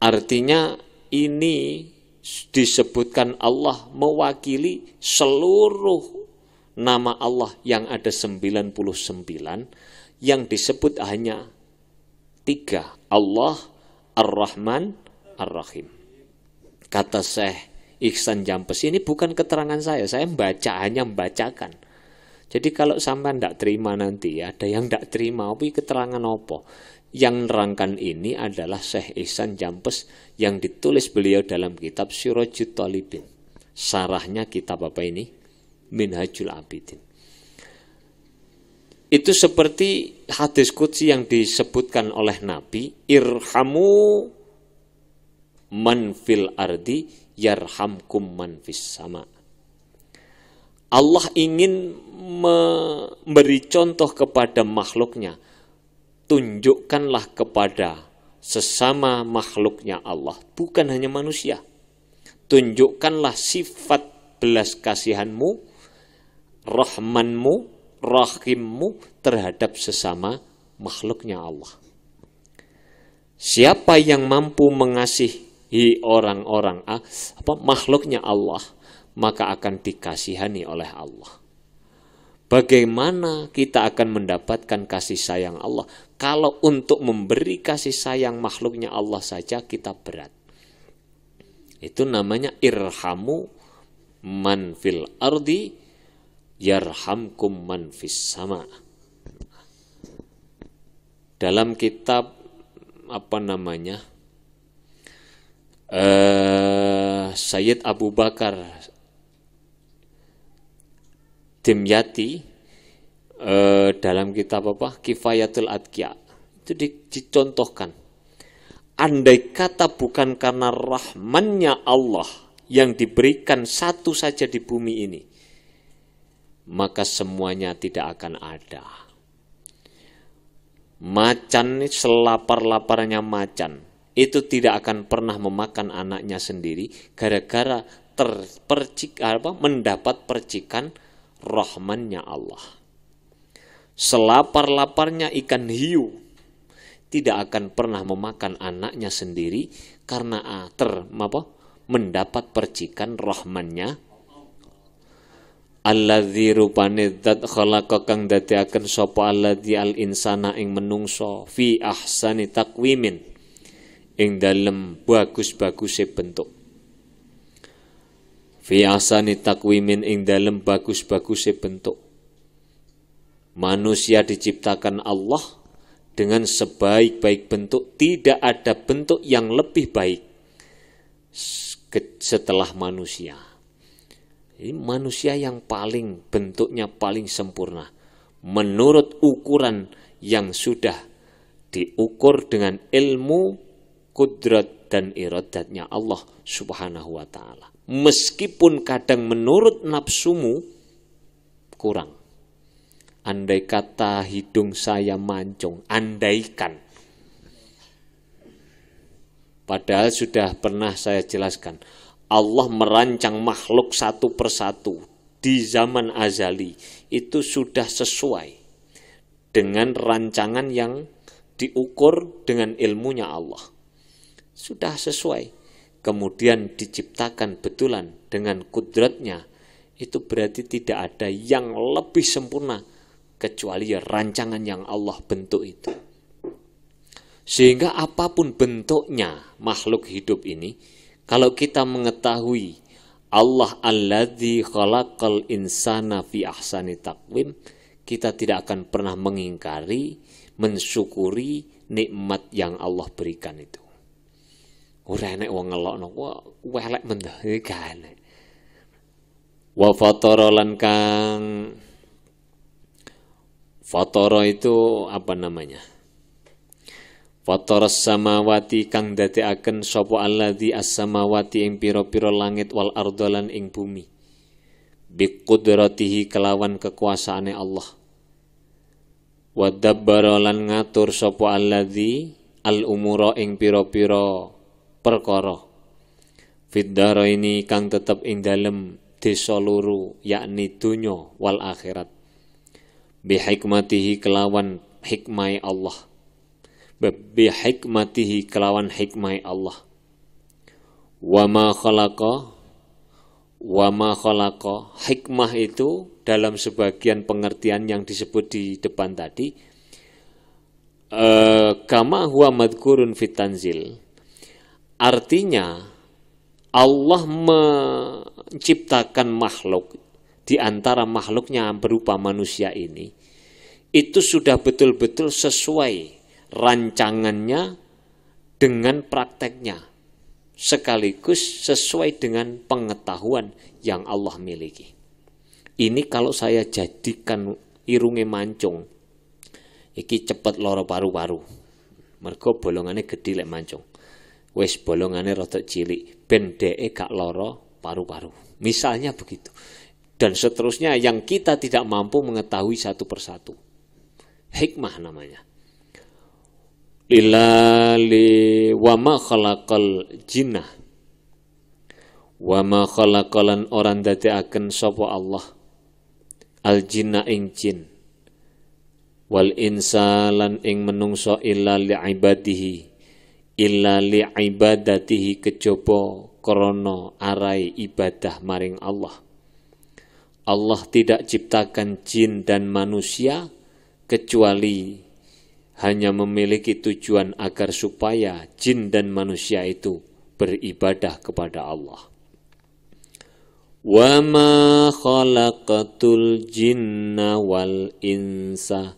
Artinya ini disebutkan Allah mewakili seluruh nama Allah yang ada 99 yang disebut hanya 3, Allah, Ar-Rahman, Ar-Rahim. Kata Syekh Ihsan Jampes, ini bukan keterangan saya hanya membacakan. Jadi kalau sampai tidak terima nanti, ada yang tidak terima, tapi keterangan apa? Yang nerangkan ini adalah Syekh Ihsan Jampes yang ditulis beliau dalam kitab Sirajut Thalibin. Sarahnya kitab apa ini? Minhajul Abidin. Itu seperti hadis qudsi yang disebutkan oleh Nabi, irhamu man fil ardi yarhamkum man fis sama. Allah ingin memberi contoh kepada makhluknya. Tunjukkanlah kepada sesama makhluknya Allah, bukan hanya manusia. Tunjukkanlah sifat belas kasihanmu, rahmanmu, rahimmu terhadap sesama makhluknya Allah. Siapa yang mampu mengasihi orang-orang makhluknya Allah, maka akan dikasihani oleh Allah. Bagaimana kita akan mendapatkan kasih sayang Allah kalau untuk memberi kasih sayang makhluknya Allah saja kita berat? Itu namanya irhamu man fil ardi yarhamkum man fis sama. Dalam kitab Sayyid Abu Bakar Dimyati dalam kitab Kifayatul Adqiya itu dicontohkan, andai kata bukan karena rahmannya Allah yang diberikan satu saja di bumi ini, maka semuanya tidak akan ada. Macan, selapar-laparnya macan itu tidak akan pernah memakan anaknya sendiri gara-gara mendapat percikan rahmannya Allah. Selapar-laparnya ikan hiu tidak akan pernah memakan anaknya sendiri karena mendapat percikan rahmannya. Alladzi rupane zat khalaqa kang dadiaken sapa alladzi al insana ing menungso fi ahsani taqwimin ing dalem bagus-baguse bentuk. Fi ahsani taqwimin ing dalem bagus-baguse bentuk. Manusia diciptakan Allah dengan sebaik-baik bentuk, tidak ada bentuk yang lebih baik setelah manusia. Ini manusia yang bentuknya paling sempurna menurut ukuran yang sudah diukur dengan ilmu, kudrat dan iradatnya Allah Subhanahu wa ta'ala. Meskipun kadang menurut nafsumu kurang. Andai kata hidung saya mancung, andaikan. Padahal sudah pernah saya jelaskan, Allah merancang makhluk satu persatu di zaman azali itu sudah sesuai dengan rancangan yang diukur dengan ilmunya Allah. Sudah sesuai. Kemudian diciptakan betulan dengan kudratnya, itu berarti tidak ada yang lebih sempurna kecuali rancangan yang Allah bentuk itu. Sehingga apapun bentuknya makhluk hidup ini, kalau kita mengetahui Allah alladzi khalaqal insana fi ahsani taqwim, kita tidak akan pernah mengingkari, mensyukuri nikmat yang Allah berikan itu. Ora enek wong ngelokno, wah elek mendah iki gane. Wa fatara lan kang fatara itu apa namanya? Fataras samawati kang dadekaken sapa alladzi as-samawati ing pira-pira langit wal ardolan ing bumi. Bi qudratihi kelawan kekuasaane Allah. Wa dabbara lan ngatur sapa alladzi al-umura ing pira-pira perkara. Fiddara ini kang tetep ing dalem desa loro yakni dunya wal akhirat. Bi hikmatihi kelawan hikmah Allah. Bi hikmatihi kelawan hikmah Allah. Wa ma khalaqa hikmah itu dalam sebagian pengertian yang disebut di depan tadi, kama huwa madhkurun fit tanzil. Artinya Allah menciptakan makhluk di antara makhluknya berupa manusia ini, itu sudah betul-betul sesuai rancangannya dengan prakteknya, sekaligus sesuai dengan pengetahuan yang Allah miliki. Ini kalau saya jadikan irunge mancung, iki cepet loro paru-paru. Mergo bolongane gedhe lek mancung. Wis bolongane rada cilik ben dheke gak loro paru-paru. Misalnya begitu. Dan seterusnya yang kita tidak mampu mengetahui satu persatu. Hikmah namanya. Lillahi wa ma khalaqal jinnah wa ma khalaqalan orang dadekaken sapa Allah al jinna ing jin wal insalan ing menungso illa li ibadatihi kejaba krana arai ibadah maring Allah. Allah tidak ciptakan jin dan manusia kecuali hanya memiliki tujuan agar supaya jin dan manusia itu beribadah kepada Allah. Wa ma khalaqatul jinna wal insa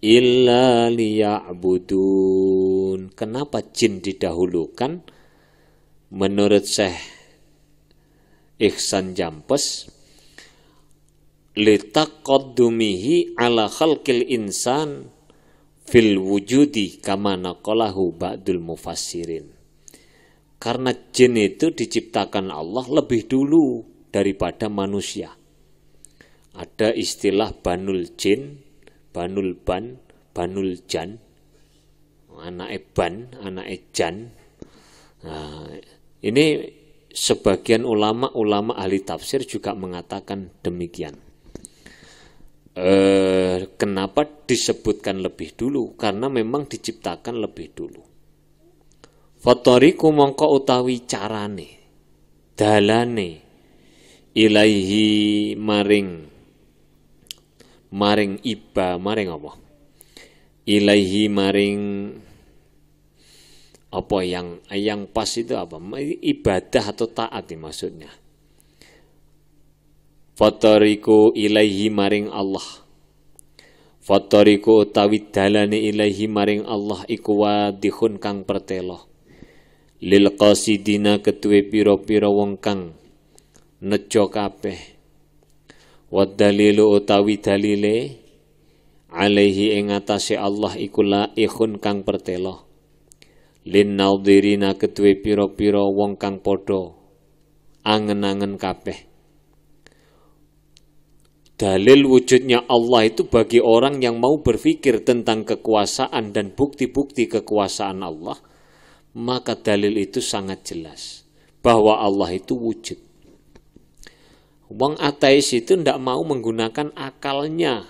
illa liya'budun. Kenapa jin didahulukan? Menurut Syekh Ihsan Jampes, litaqaddumihi ala khalqil insan fil wujudi kama naqalahu ba'dul mufassirin. Karena jin itu diciptakan Allah lebih dulu daripada manusia. Ada istilah banul jin, banul ban, banul jan, anake ban, anake jan. Nah, ini sebagian ulama ahli tafsir juga mengatakan demikian. Kenapa disebutkan lebih dulu? Karena memang diciptakan lebih dulu. Fatoriku mongko utawi carane, dalane, ilaihi maring apa? Ilaihi maring apa yang pas itu apa? Ibadah atau taat nih maksudnya. Fatoriku ilaihi maring Allah. Fatoriku utawi dalane ilaihi maring Allah iku wadihun kang pertelo. Lil qasidina ketuwe pira-pira wong kang nejo kabeh. Wadalilu utawi dalile alaihi ing atase Allah iku laikun kang pertelo. Lin naudhirina ketuwe pira-pira wong kang padha angen-angen kabeh. Dalil wujudnya Allah itu bagi orang yang mau berpikir tentang kekuasaan dan bukti-bukti kekuasaan Allah, maka dalil itu sangat jelas bahwa Allah itu wujud. Wong ateis itu tidak mau menggunakan akalnya,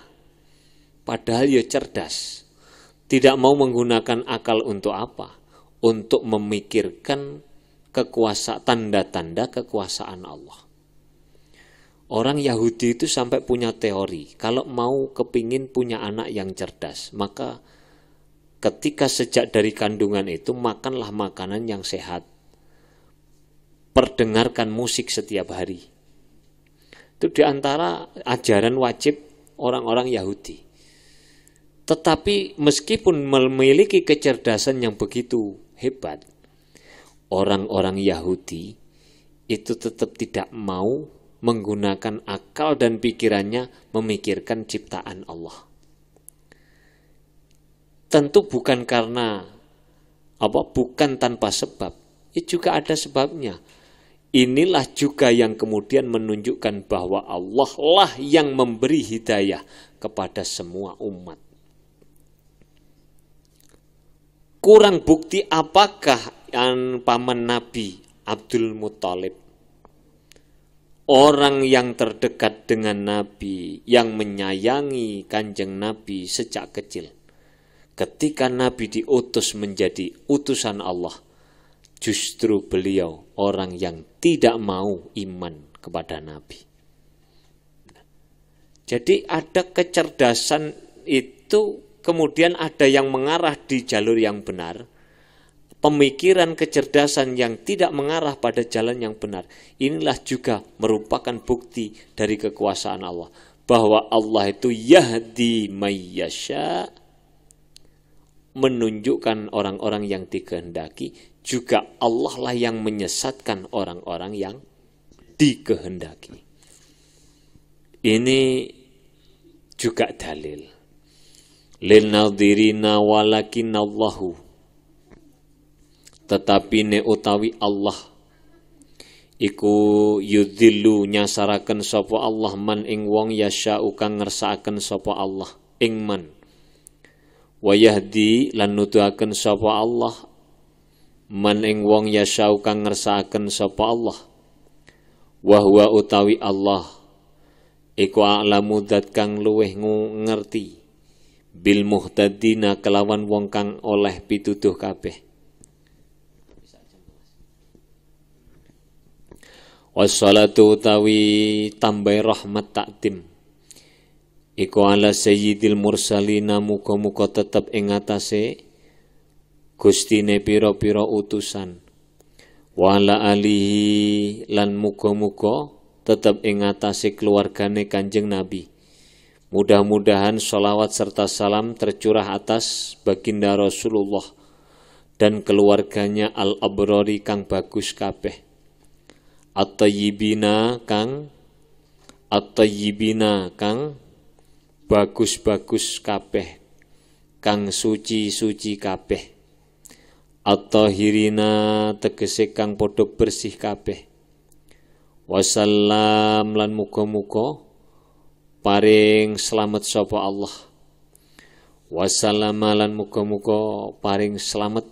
padahal ya cerdas. Tidak mau menggunakan akal untuk apa? Untuk memikirkan tanda-tanda kekuasaan Allah. Orang Yahudi itu sampai punya teori, kalau mau kepingin punya anak yang cerdas, maka ketika sejak dari kandungan itu makanlah makanan yang sehat. Perdengarkan musik setiap hari. Itu diantara ajaran wajib orang-orang Yahudi. Tetapi meskipun memiliki kecerdasan yang begitu hebat, orang-orang Yahudi itu tetap tidak mau menggunakan akal dan pikirannya memikirkan ciptaan Allah. Tentu bukan karena bukan tanpa sebab. Itu juga ada sebabnya. Inilah juga yang kemudian menunjukkan bahwa Allah lah yang memberi hidayah kepada semua umat. Kurang bukti apakah paman Nabi Abdul Muthalib, orang yang terdekat dengan Nabi, yang menyayangi kanjeng Nabi sejak kecil. Ketika Nabi diutus menjadi utusan Allah, justru beliau orang yang tidak mau iman kepada Nabi. Jadi ada kecerdasan itu kemudian ada yang mengarah di jalur yang benar, pemikiran kecerdasan yang tidak mengarah pada jalan yang benar, inilah juga merupakan bukti dari kekuasaan Allah, bahwa Allah itu yahdi mayyasha, menunjukkan orang-orang yang dikehendaki, juga Allah lah yang menyesatkan orang-orang yang dikehendaki. Ini juga dalil lil nadhirina walakinallahu, tetapi ne utawi Allah iku yudhillu nyasaraken sapa Allah man ing wong yasya'u kang ngersakaken sapa Allah ing man, wa yahdi lan nuduhaken sapa Allah man ing wong yasya'u kang ngersakaken sapa Allah, wa huwa utawi Allah iku a'lamu dat kang luweh ngerti bil muhtadina kelawan wong kang oleh pituduh kabeh. Wassalatu utawi tambai rahmat takdim iku ala sayyidil mursalina, muga-muga tetep ing atase gustine pira-pira utusan, wala alihi lan muga-muga tetep ing atase keluargane Kanjeng Nabi. Mudah-mudahan sholawat serta salam tercurah atas baginda Rasulullah dan keluarganya al-abrori kang bagus kabeh, at-tayyibina kang bagus-bagus kabeh, kang suci-suci kabeh, at-tahirina tegese kang padha bersih kabeh, wasallam lan muga-muga paring selamat sapa Allah, wasallam lan muga-muga paring selamat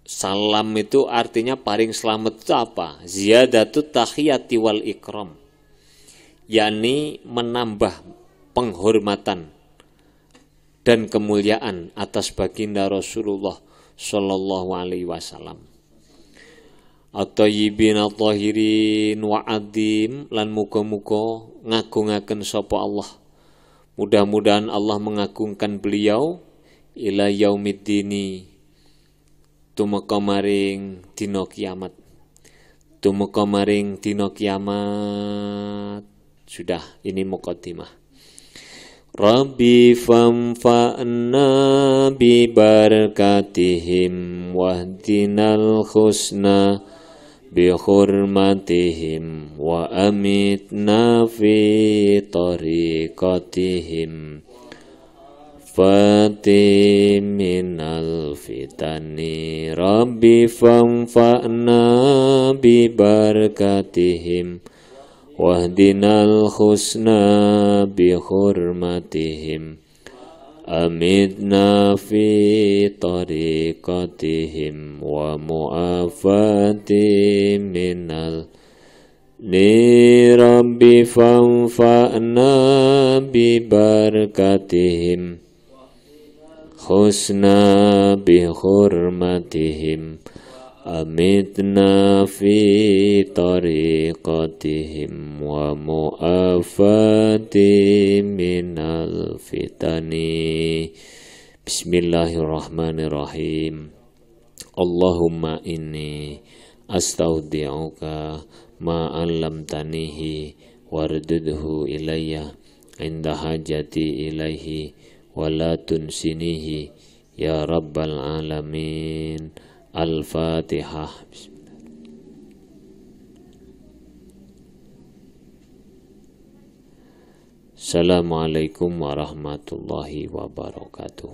salam itu artinya paring selamat itu apa? Ziyadatut tahiyati wal ikram, yakni menambah penghormatan dan kemuliaan atas baginda Rasulullah sallallahu alaihi wasallam. At-tayyibin at-tahirin wa adim lan muga-muga ngagungaken sapa Allah. Mudah-mudahan Allah mengagungkan beliau ila yaumiddini, tumeka maring dina kiamat. Tumeka maring dina kiamat. Sudah, ini muqaddimah. Rabbi famfa'na bi barakatihim wahdinal husna bi hurmatihim wa amitna fi tariqatihim fatiminal fitani. Rabbi famfa'na bi barakatihim wahdinal husna bi hurmatihim amitna fi tariqatihim wa mu'afati minal ni. Rabbi fanfa'na bi barakatihim husna bi hurmatihim amitna fi tariqatihim wa mu'afati minal fitani. Bismillahirrahmanirrahim. Allahumma inni astaudi'uka ma 'allamtanihi wardudhu ilayya inda hajati ilaihi wa la tunsinihi ya rabbal alamin. Al-Fatihah. Assalamualaikum warahmatullahi wabarakatuh.